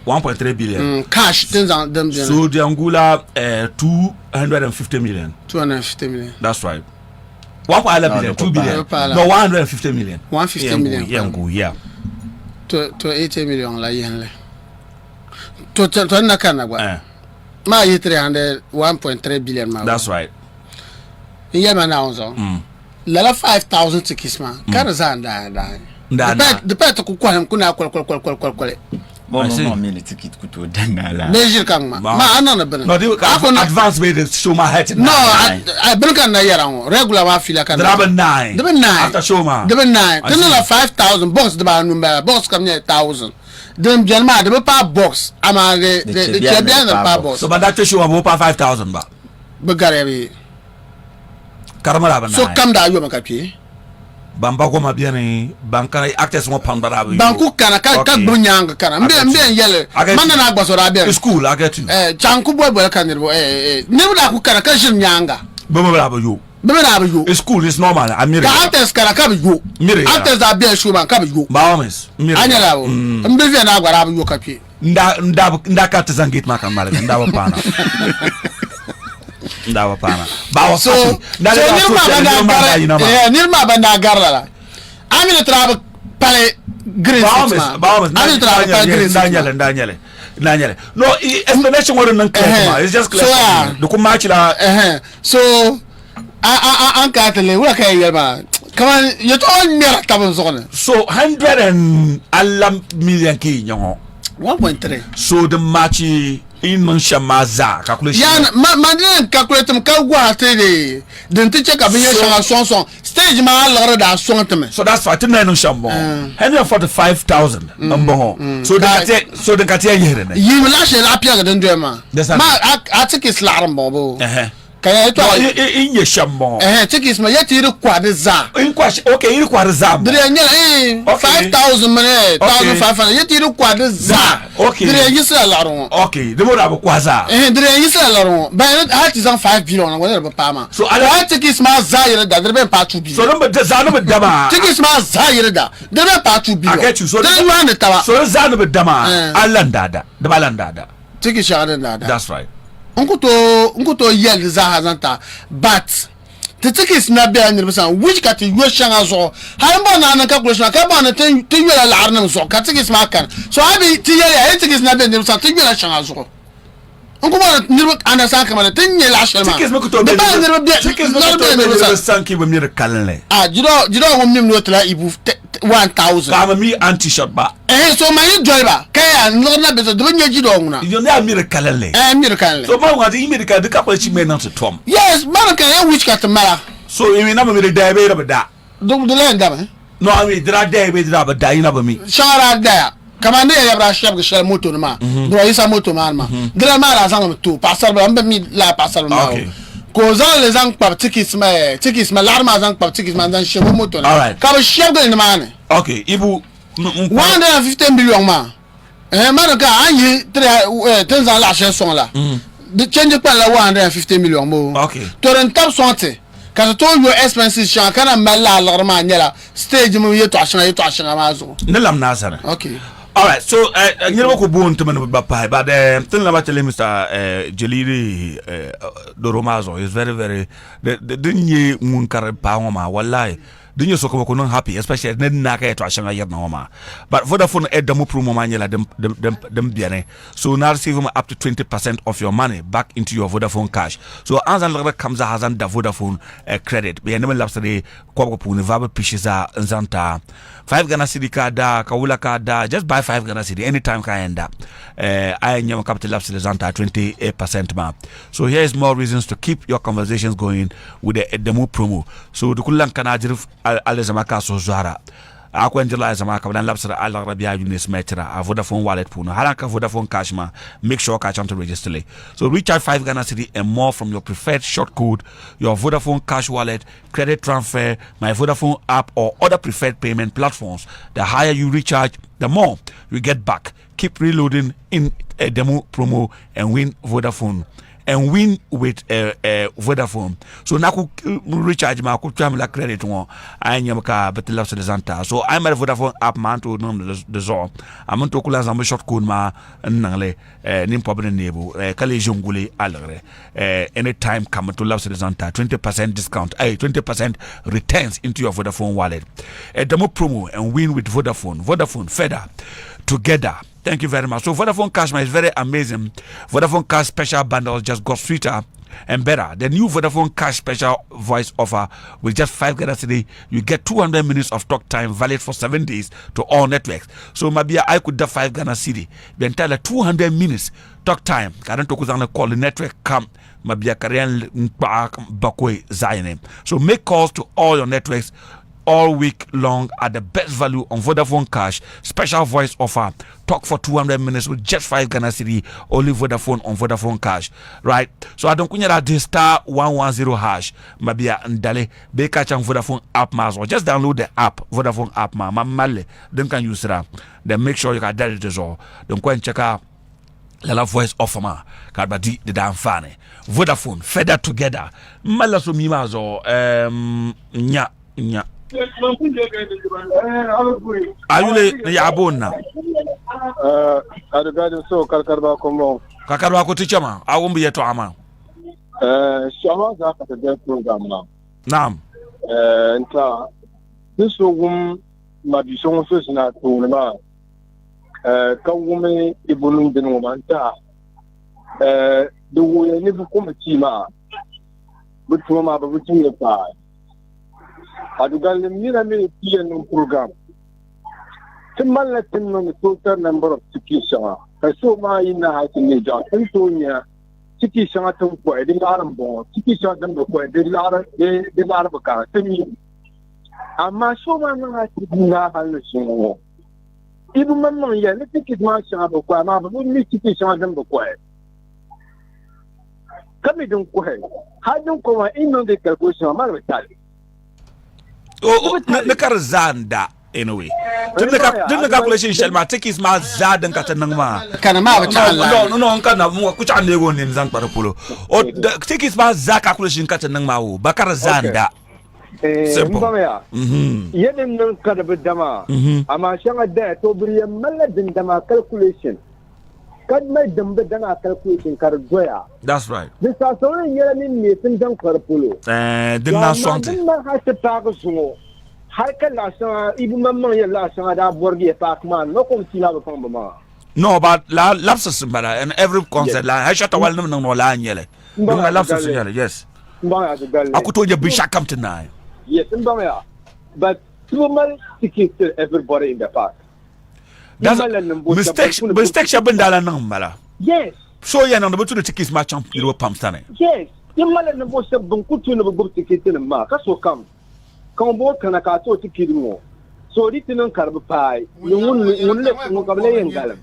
1.3 billion cash them so the Angola 250 million 250 million that's right 1.1 billion 2 billion no 150 million 150 million yeah to 80 million la yene to na kana gwa ma yi 1.3 billion ma that's right yema na onzo la 5000 tickets ma kana za nda the pet ko kwa kuna kwal bon mini ticket kuto danala Belgium kan ma anana bana no the advance way the show my head no I been kan na yara regular ma fila kan double 9 after show ma double 9 then la 5000 box the ba number box kam 1000 dem jelma de pa box ama de champion pa box so but that show ma pa 5000 ba begare bi karamara ba so kam da yo makapi bamba ko ma bien bankara actors mo pandara ba banku kana ka bunyanga kana mbe yele manna na agbaso ra be school I get you chanku boy kan nirbo ne da ku kana ka shin nyanga bamba ba yo school is normal amiri ka actors kana ka yo actors da be show man ka yo ba omes miri anyala wo mbe vi na agwara ba yo kapi nda ka tazangit maka mala nda wa pana ndawa pana bawo so nirma banda garla I'm in a trouble pale green Daniel. No, explanation what an it's just clear. The Kumachila. So I can't tell you what I come on, you told me a thousand. So 100 and alam million key, 1.3. So the match in Manshamaza calculation. Yeah, man, calculate them. Can go after the teacher can be a song. Stage my lot of song to me. So that's what 9 on Shambon. 145,000. So the Katia here. You will actually appear than Drama. I think it's Laram Bobo. In your Shambon. Take his my yet you require the za. In question, okay, you require za. 5,000 money, 1,500. Yet you require the za. Okay, you sell a lot. Okay, the more of Quaza. And then you sell a lot. But it is on 5 billion, whatever, Pama. So I take his my Zaire that the very part to be. So number Dama. Take his my Zaire that the very part to be. I get you. So then you want the tower. So Zanaba Dama, Alandada, the Balandada. Take a shot in that. That's right. Uncle to yell Zahazanta, but the tickets not there in the which cat you wish as all. How about a calculation? Come on, to you alarm so cat is marker. So I be I think it's not in the something you as well. Uncle understand come on, 10 years last year. Tickets not sanky with me the calendar. You don't want me to let you 1,000. I'm me anti-shot bar. So my driver, can not be doing your Gidona. You know, miracle. Miracle. So, my America, the couple she made not to Tom. Yes, America, which got the matter. So, you never made a day about that. Don't the land, no, I mean, there are days with rubber dying over me. Shout out there. Come on, there, I shall share motor man. There is a motor man. There are man two, Pastor, me la Pastor. Okay. Cause all the Zang Pap tickets, my Larma Zang Pap tickets, man, and share motor. All right. Come share in the man. Okay, Ibu 115 million man. Manaka, I 10 last year song. The change of 150 million more. Okay. To top something. Cause I told you expenses, Shan, can I mella Larma stage movie to Ashan. Nelam Nazar. Okay. All right, so you know what born to me about pie, but tell about telling Mr. Jeliri Doromazo is very the didn't you munkar paoma wallahi. Didn't you so come happy, especially at Naka to Ashanga Yama. But Vodafone at Damu Promo Manuela dem biane. So now receive up to 20% of your money back into your Vodafone cash. So as another comes a hazard the Vodafone credit. We never lapse the Kwapuni Vaba Pishiza Zanta. 5 Ghana City card, Kawula card, just buy 5 Ghana City anytime can end up. I am capital lapse the Zanta 28% map. So here is more reasons to keep your conversations going with the Demo promo. So the Kulan Kanajif Alezamaka Sozara. Aquangela Zamaka, then Lapsa Al Arabia Unis Metra, a Vodafone wallet puno, Halaka Vodafone Cashma, make sure catch on to register. So recharge 5 Ghana City and more from your preferred short code, your Vodafone Cash wallet, credit transfer, my Vodafone app, or other preferred payment platforms. The higher you recharge, the more you get back. Keep reloading in a demo promo and win Vodafone. And win with Vodafone. So now recharge my la credit one. I am a better love to the Zanta. So I'm a Vodafone app man to know the zone. I'm on to Kula Zamba short code ma nangle nimpobre nebo Kali Junguli alre anytime come to love to the Zanta 20% discount 20% returns into your Vodafone wallet. A demo promo and win with Vodafone Feder together. Thank you very much. So Vodafone Cash is very amazing. Vodafone Cash special bundles just got sweeter and better. The new Vodafone Cash special voice offer with just 5 Ghana City, you get 200 minutes of talk time valid for 7 days to all networks. So maybe I could do 5 Ghana City. The entire 200 minutes talk time. I don't talk with call the network come. Maybe a Korean bakwe Zion. So make calls to all your networks all week long at the best value on Vodafone Cash. Special voice offer. Talk for 200 minutes with just 5 Ghana City. Only Vodafone on Vodafone Cash. Right? So I don't kunya that the star 110 hash. Mabia ndale. Be catch on Vodafone app mas or just download the app. Vodafone app ma. Male. Then can use that. Then make sure you can download it all. Don't go and check out Lala voice offer ma. Karbadi the damn funny. Vodafone. Feder together. Mala so mima zo. Nya. Ayule ya abona adugadi so kalkarba komo kakarba ko tichama awumbi yeto ama shama za ka da program na naam nta this woman might be so first not to the come woman ibulun den woman ta the way never come to ma but from my between the pie I do got them near me program Timbal let them know the total number of tickets I saw my in the house in the job Antonia tickets are to quite the alarm board tickets are them quite the lot of car to me I'm not sure I'm not hallucinating. Even my yeah, let's take it much of a quite, but we need to teach them the quiet. Come in, don't quiet. How don't come in on the calculation of my talent? Oh, look at Zanda anyway. The calculation shall my tickets my Zad and Katanama. No, can't more Kuchan in Zanparapolo. Or the tickets my Zak calculation Katanama, Bakara Zanda. Simple. Yet in no cut of a dama. I'm a shanga there to be a melody dama calculation. Cut my dumb dama calculation cargoya. That's right. This is only yelling me in Junk Carapolo. Did not something. I had to talk of so. How can last even my money last night I work a pack man, no conceal from Mama. No, but lapses and every concert line. I shut a well known line yellow. No, I love to yes. I could tell you Bishop come tonight. Yes, in Bamaya. But too much tickets to everybody in the park. That's mistakes have been done number. Yes. So you're not able to the tickets match on your pump standing. Yes. You might have bought some good of a book ticket in the mark. That's what come. Come board can I got to kill more. So this is carb pie. You won't let no Gabriel Gallam.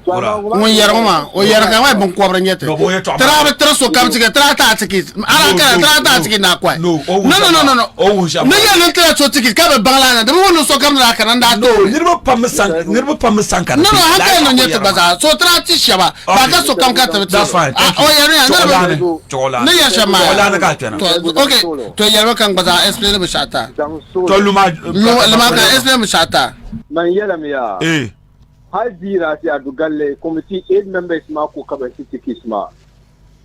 When Yaroma, or Yarama, Bonquabranyet. Travel comes to get Tratatiki. I can't Tratatiki now quite. No. Oh, no, ticket, cover Balana. The woman so come like an under. Never Pamasanka. No, I can't get the bazaar. So Tratishaba. But that's so come cut. That's fine. Oh, okay, to Yarokan Bazaar, explain the Shata. Toluma, explain the Shata. Manyelamia. Eh. High Zira Adugalle, committee 8 members Marco Cabacity Kisma.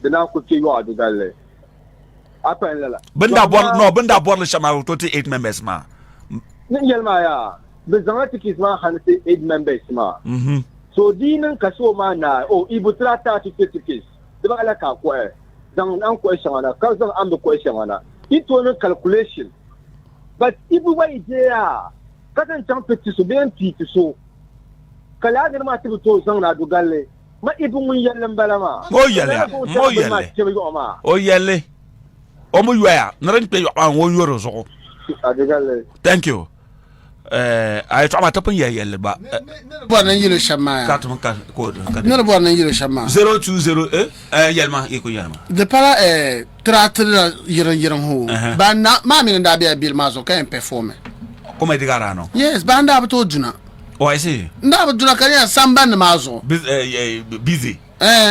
The now could you Adugalle. Upper and Lella. Benda Borla Shama 28 members ma. Yelmaya. The Zanatic is ma 8 members ma. So Dean Kasoma na Ibutrata to 50 kiss. The Valaka Quay. Down unquestion on a cousin and the question on a. It was a calculation. But if we were there, cousin jump to be empty to so. Kalagan mati betul sang nadu galle. Ma ibu muyalem balama. Moyale. Omo yuya. Naran pe yuan wo yoro so. Adugalle. Thank you. I try my top in yelle ba. Born in you shama. Katman code. Not born in you shama. 020 yelma iko yelma. The para tratra yiran ho. But not mammy and Dabia Bill Mazo can perform. Come di garano. Yes, banda to Juna. Oh, I see. Now, do not carry some band mazo. Busy.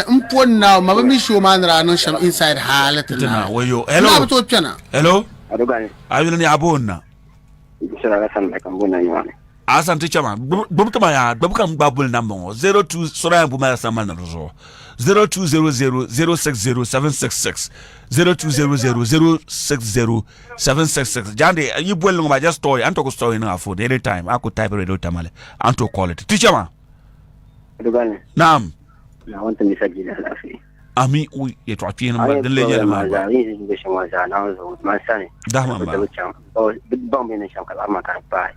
Important now, my show man ran inside Harlet. Hello, to China. Hello, I will need a bone. Asan teacher man, Bumtamaya, Bubcam Bubble number 02 Soraya Bumaya Samanazo 0200 060 766 0200 060 766. Jande, you boil my just story and talk a story now for any time. I could type a radio tamale and to call it. Teacher man. Nam. I want to miss a dinner. Ami, we yet watching the lady. My son, Dama, or big bomb in a shakalama can't buy.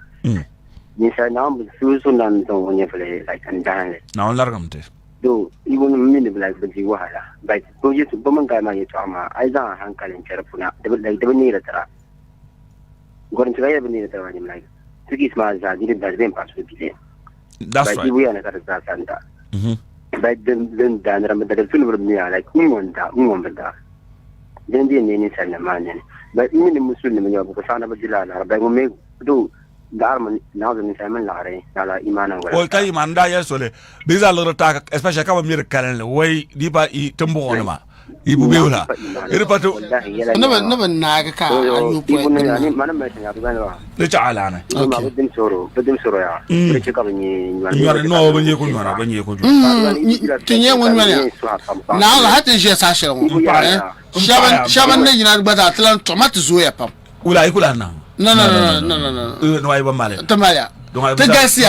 Yes, I now Susan and don't never like and dine. Now, Largamte. Do even minute like the Jiwara. But go you to Bomangai, my trauma. I saw a uncle in Cherapuna. They would like the Venera. Going to ever need a like 6 miles. I didn't that them pass with you. That's right. We are not at that center. But then the film of me are like Umunda. Then the name is a man. But even the Muslim, you have a son of a Jilana, but we may do. Darman now the Simon Larry, Nala Imana. Oh, Kaimanda, yes, these are a little talk, especially a miracle, way deeper Timbo. Ibubula. Never Naga. The Chalana. But them sorrow. You are no when you could. Now I had to just Shaban, but Atlant tomatoes way up. Ulakulana. No. No ay ba male. Tamaya. No. Tagasia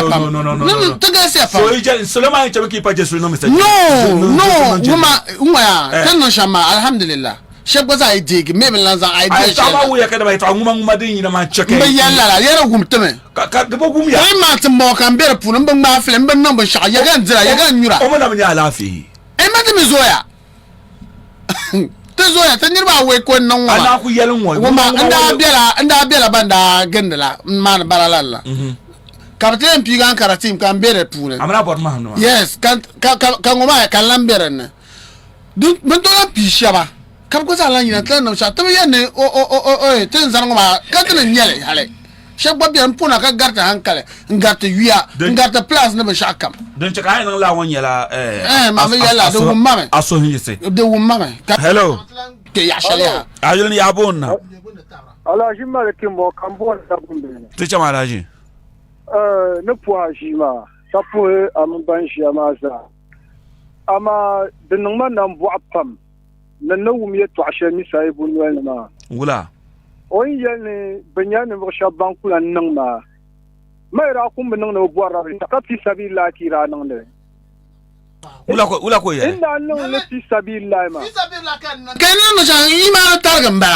So ije Solomon che ki pa Jesu no Mr. No. Uma tan shama alhamdulillah. Shegbaza I dig maybe lanza I dig. Ai tama wo ya kada bai ta nguma din na ma cheke. Mbe yalla la yara gumteme. Ka de bo gum ya. Ai ma tmo kan bere punu mbe ma fle mbe no mbe sha ya gan dira ya gan nyura. O mo na nya alafi. Ai ma tmi zoya. Zoya ta nirba we ko nan wa. Ana ku yelin wo. Wuma nda biela banda gendela man baralalla. Kapten pigan karatim kan bere punu. Amra bot ma no. Yes, kan ngoma kan lambere ne. Du mento la pishaba. Kam ko sala nyina tan no sha tabe yane o ten zan ngoma ka tan nyele hale. Shagba bi mpuna ka garta hankale ngata wiya ngata place ne be shakam. Don chaka hay nan la won yela mama yela de wumma me. Aso hiyese. De wumma me. Hello. Ke ya shale. Ayun ya bonna. ala jima le kimbo kambo ta bunde Tu chama laji. ne poa jima ta po am ban shi ama za ama de nangma nam bo apam na wum ye to ashe mi sai bu no ma Wula. on ye ne banyane mo sha banku la nangma mai ra kum nang no bo ra ta fi sabila kira nang ne Wula ko ye. inda nang ne fi sabila ma Kan no sha ima targam ba.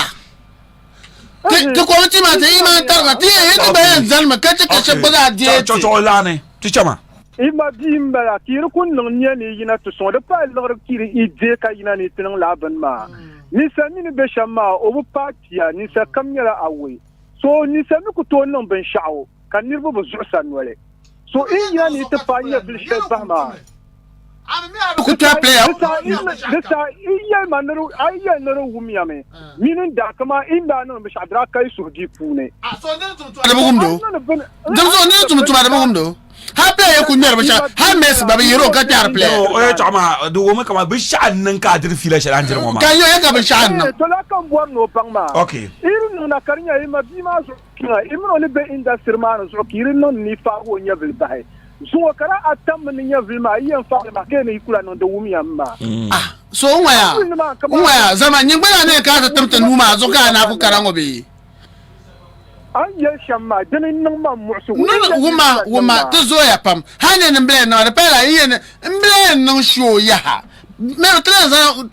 Te ko ti ma te ima targa ti e te bayan zalma ka te ka shagba die. Cho la ne. Tu chama. ima bimbala kiri kun nang nya ni yina to so de pa lor kiri ide ka yina ni tinang laban ma ni sa ni be shama o bu patia ni sa kamnyala awe so ni sa mi ku to nang ben shao kan ni bu zu san wale so in ya ni ta pa ya bil she fahma Ku ta player. Desa iya manaro ayya naro wumiya me minin da kama inda nan be shadra kai su di pune Da bugumdo. Jamso ne tumutuma da bugumdo. Ha play ku nyer ba sha ha mes ba bi yero ka tar play. No o chama do wo kama bi shan nan ka dir fila shan jira mo ma. Kan yo ya ka bi shan nan. to la kan buar no pangma Okay. irin na karnya ima bi ma so kina imro ne be inda sirmano so kirin non ni fa ho nya bil bai so kara atam ni nya bil ma yen fa ma ke ne ikula non de wumi amma So unwaya zama nyin gbana ne ka ta tamta numa zo ka na ku karango bi. an ye shamma dinin nan ma musu Wuma ta zo ya pam. Hane ne mble na da pela yin mble no show ya ha. Me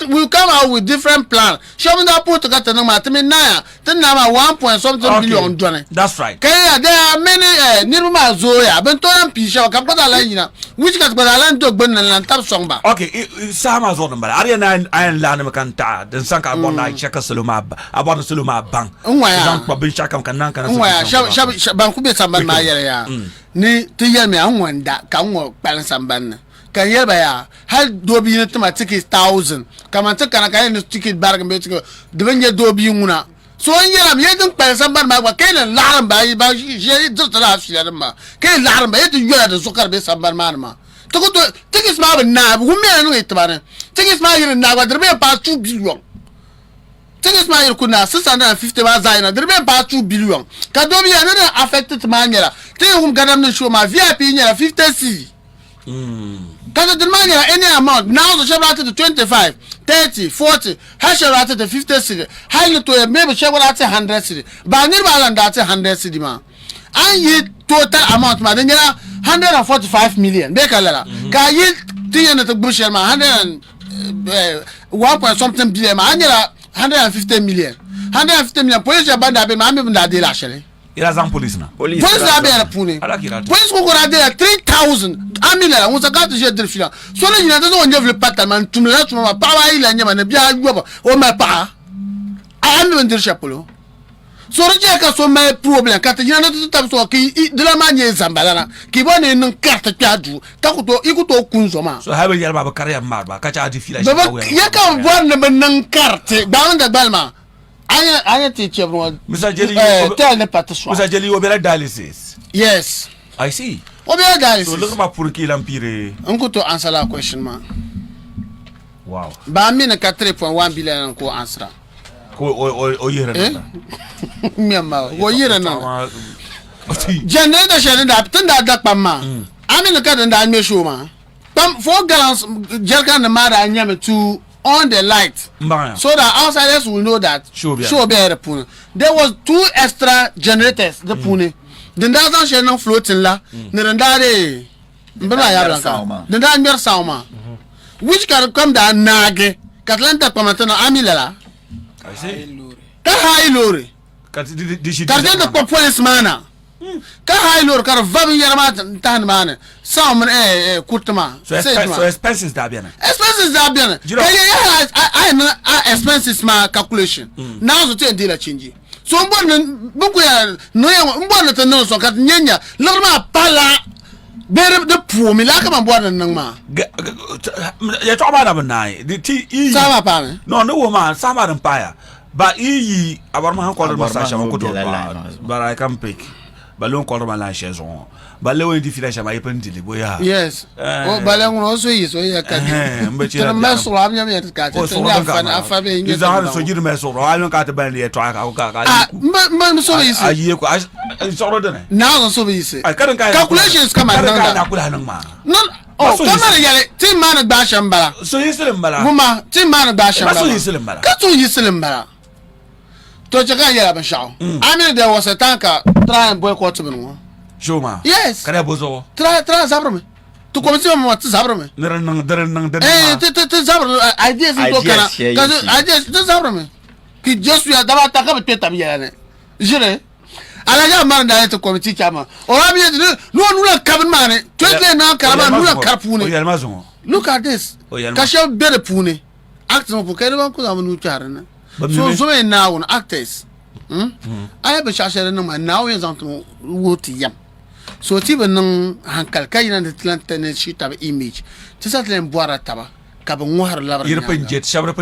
we come out with different plan. Show me that put ka tan ma timi na tan na ma 1.something billion dollar. That's right. Kaya there are many ni ma zo ya ben to yan pisha ka pata la yina. Which ka ba la ndo gben na tap song ba. Okay, sama zo nambala. Ari na ayan la na makanta. Den sanka abona cheka Soloma abona Soloma bang. Unwaya. Zan kwa bin shakam kanan kana. Unwaya ban ku be samban ma yare ya. Ni to yel me an wanda ka nwo kpan samban na. Kan yelba ya har dobi ne tuma ticket 1000 kaman ta kana kan ne ticket bargan be ticket de banje dobi nguna so an yela me yedin kpan samban ma kwa kai laran ba je to ta lafiya ma kai laran ba yedin yola da sukar be samban ma to ko ticket ma na bu me no itbane ticket ma yin na kwa de be pa 2 billion ticket ma yin kuna 650 ba zaina de be pa 2 billion ka dobi ya ne affected ma nyela te hum gadam ne show ma VIP nyela 50c Because the money any amount now the share to 25, 30, 40, how share to the 50 city, how to maybe share at 100 city, but never than that 100 city man. And ye total amount man, then 145 million. Bekalala. Can ye think the bush man 1 point something billion man, 150 million. 150 million police band have been mammy that deal actually. Ila zan police na. Police la be puni. Police ko ra de 3000 amila on sa carte je delfina. So le nyina zo onye vle pata man tumla tuma pa wa ila nyama na bia gboba o ma pa. Am me ndir chapolo. So re ka so ma problem ka te nyina na to tab so ki de la manye zambala na. Ki bone nun carte piadu. Ka ko to ikuto kunzo ma. So habe yar baba kare ma ba ka cha di fila. Ya ka bon ne nan carte ba on da balma. Anya teacher everyone. Mr. Jelly, tell ne pas to soir. Mr. Jelly, obera dialysis. Yes. I see. Obera dialysis. So look at pour qui l'empire. On could to answer that question, man. Wow. Ba mi na 4.1 billion ko answer. O yera na. Miyama, o yera na. Jende da shene da tanda da pamma. Ami na ka da me show ma. Pam 4 gallons jerkan na mara anya me tu on the light so that outsiders will know that show be the pune. There was 2 extra generators the pune. The doesn't share no floating la. Nirandare. The dan sauma. Which can come down nage. Katlanta pamatana amilala. I say. Ka high lori. Katlanta police mana. Ka high lori kar vabi yarama tan mana. Some kutma. So expenses da bien. Expenses da bien. I expenses ma calculation. Now so ten deal change. So mbon ya no ya mbon ta no so kat nyanya lorma pala bere de pour mi la ka man boan nan ma ya to ba na banai the ti sama pa me no woman sama dan paya ba yi abarma han ko ma sa shama ko to ba I can pick balon ko ma la chaison ba le won di fila shama yepen dili boya yes o balon no so yi so ya ka mbe to me so am nyam ya ka te afa be ngi za so jiru me so ro ayon ka te ban le to ka mbe so yi se ayi ko so ro de na so yi se calculations come and na kula nan ma no oh kamera yale tin man gba shambara so yi silim bala muma tin man gba shambara so yi silim bala ka to yi silim bala to chaka yala ba shaw I mean there was a tanker try and boycott me. Shoma. Yes. Kada bozo. Tra zabrome. Tu komisi mo zabrome. Nang. Te zabrome ideas ko kana. Kaze ideas te zabrome. Ki Jesu ya daba ta ka be tabiya ne. Jire. Ala ya man da te komiti chama. Ora bi no la kabin mane. Twele na karama no la karpune. O yalma zo. Look at this. Kasha bere pune. Act no ko ban ko zamu nu charana. So me now actors. I have a shasher no man now is on to wood yam. So even hankal kayan the Atlantic sheet of image. To settle boara taba, Cabon lover. European jet, Shabra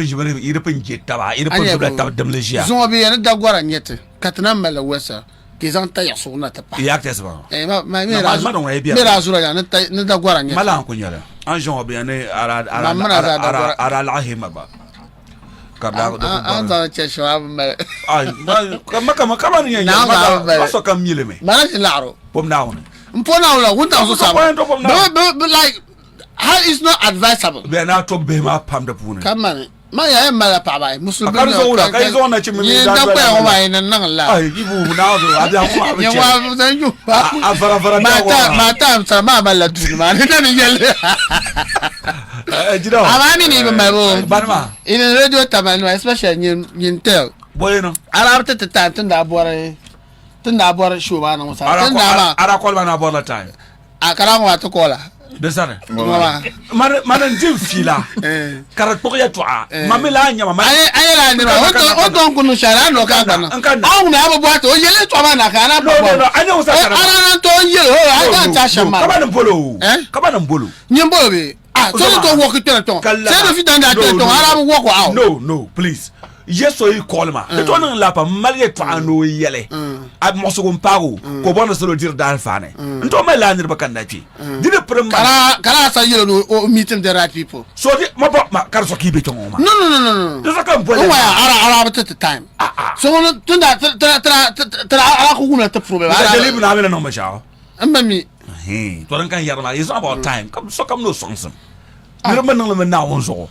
European jet taba, European demolition. Zombie and Daguaran yet, Catanamela Wessa, Kizanta so not a pack. The actors. My Mirazura, not Daguaran, Malan Kunyala. Anjon Biane Ara Himaba. I'm Cheshire. Come on, now, so come me. Manage Laro. Pom down. Mpona 1,000. But like, how is not advisable? We are now to be my pam the pune. Come on. My am Malapaba, Muslim. Kaizona, my time, Samama Latuna. I mean, even my own. Barma. In a radio time, especially in tell. Bueno, I have the time to that boy. Tunda bora shuba na musa. Ara call man about that time. Akara mo to call. Desare. Man ndim fila. Karat poya to a. Mamela nya mama. Ayela ni o don kunu shara no ka kana. Awu na abo boato o yele to ma na kana bo. No, anya usa kana. Ara to yele o aga ta shama. Kaba mbolo. Kaba mbolo. Nyembolo be. Ah, so to work to ton. Say the fit under ton. Ara work out. No, please. Yes, so you call ma. It on lapa malie to ano yele. Ab moso comparo ko bona solo dir dal fane. Nto ma la ndir bakandati. Dine prem kara sa yelo no meeting the right people. So di ma kar so kibe to ma. No. This ka mpo. O ara at the time. So tunda tra ara ko kuna te problem. Ara deliver na me no ma sha. Ambami. To ran kan yarma is about time. Come no songs. Mira man no na wonzo.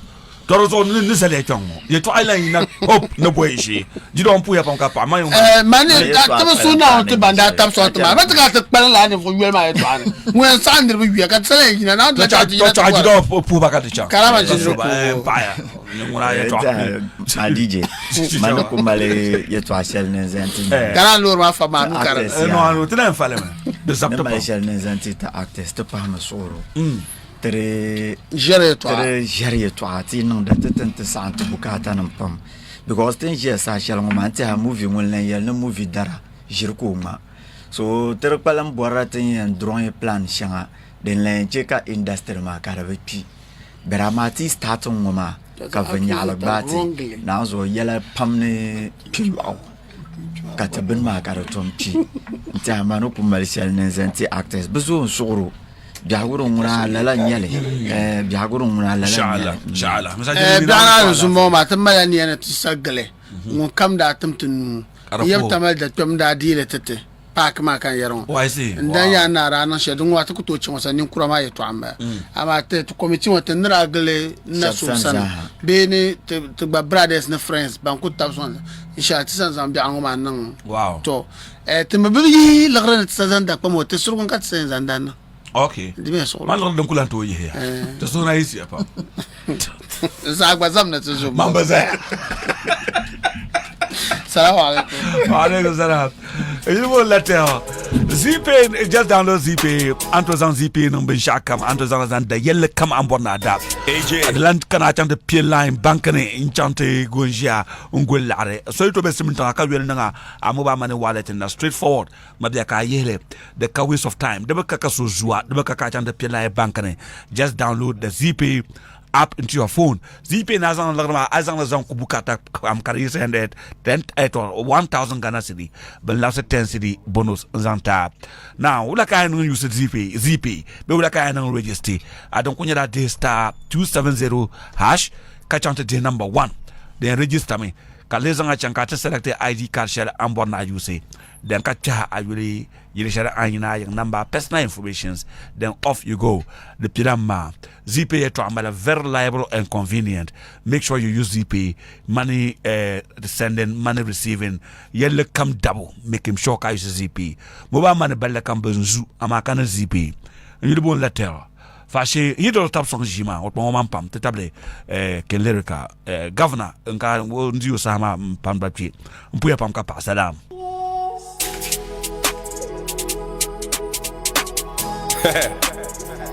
Torozo ni sele chongo ye to island na hop no boy shi jido on puya pon ka pa ma mane ta so na on te banda tap so to ma ba ta ka pala la ni fo yel ma to an when sandir bi wi ka sele ina na ta jido pu ba ka ta cha karama jido pa ya ni ngura ye to a DJ mane ko male ye to ashel ne zenti kana lor ma fa ma nu kara no tena fale ma de zapto pa ashel ne zenti ta actors to pa ma soro gérer toi ti non da tente sant bukata nan pam because ten je sa shal ngoma ta movie ngol na yel na movie dara jirko ma so tere palam boratin en drone plan shanga den len je ka industry ma ka rabe pi beramati start ngoma ka vanya alagbati na zo yela pam ne piwa ka tabin ma ka raton pi ta manu pu malisial ne zenti actors bezo soro biaguru ngura lala nyale biaguru ngura lala inshallah biana zumo ma tamma ni ana tisagale ngon kam da tamtun yam tamal da tam da dire tete park ma kan yaron I see. ndan ya na ra na shedu ngwa to to chimo sa nin kura ma yeto amba ama te to committee won ten ragle na so san be ni to ba brothers na friends ban ku tabson insha tisan zam bi angoma nan Wow. to te mabi lagran tsan da pa mo te sur kon kat sen zandan Okay. dime so Man lo kulan to yi. To so na isi apa. za gba zam na tzo Mamba za. Salam alaikum. Alaikum salam. You will let ZP just download ZP. Antozan ZP number shakam. Antozan zan da yelle kam ambona da. AJ. Land kana chante pie line bankane inchante gonjia ungolare. So ito be siminta ka wel nga amoba money wallet na straightforward. Mabia ka yele the ka waste of time. Debe ka so zua. Debe ka chante pie line bankane. Just download the ZP app into your phone. ZP na zan lagma azan zan kubukata am kari send 1000 Ghana cedi but last 10 cedi bonus zanta. Now ula ka no use ZP be ula ka no register. I don't kunya that day star 270 hash ka chante day number 1 then register me ka lezanga chanka ta select ID card share ambon na use then ka cha ayuri yiri share anyina yang number personal informations then off you go. The pirama ZP to amala very reliable and convenient. Make sure you use ZP. Money sending, money receiving. Yelle come double. Make him sure I use ZP. Mobile money bella come benzu amakana ZP. You bon letter. Fashe hido tap song jima ot mo pam te table ke lyrica governor nka wo ndio sama pam bapi mpuya pam ka pa salam.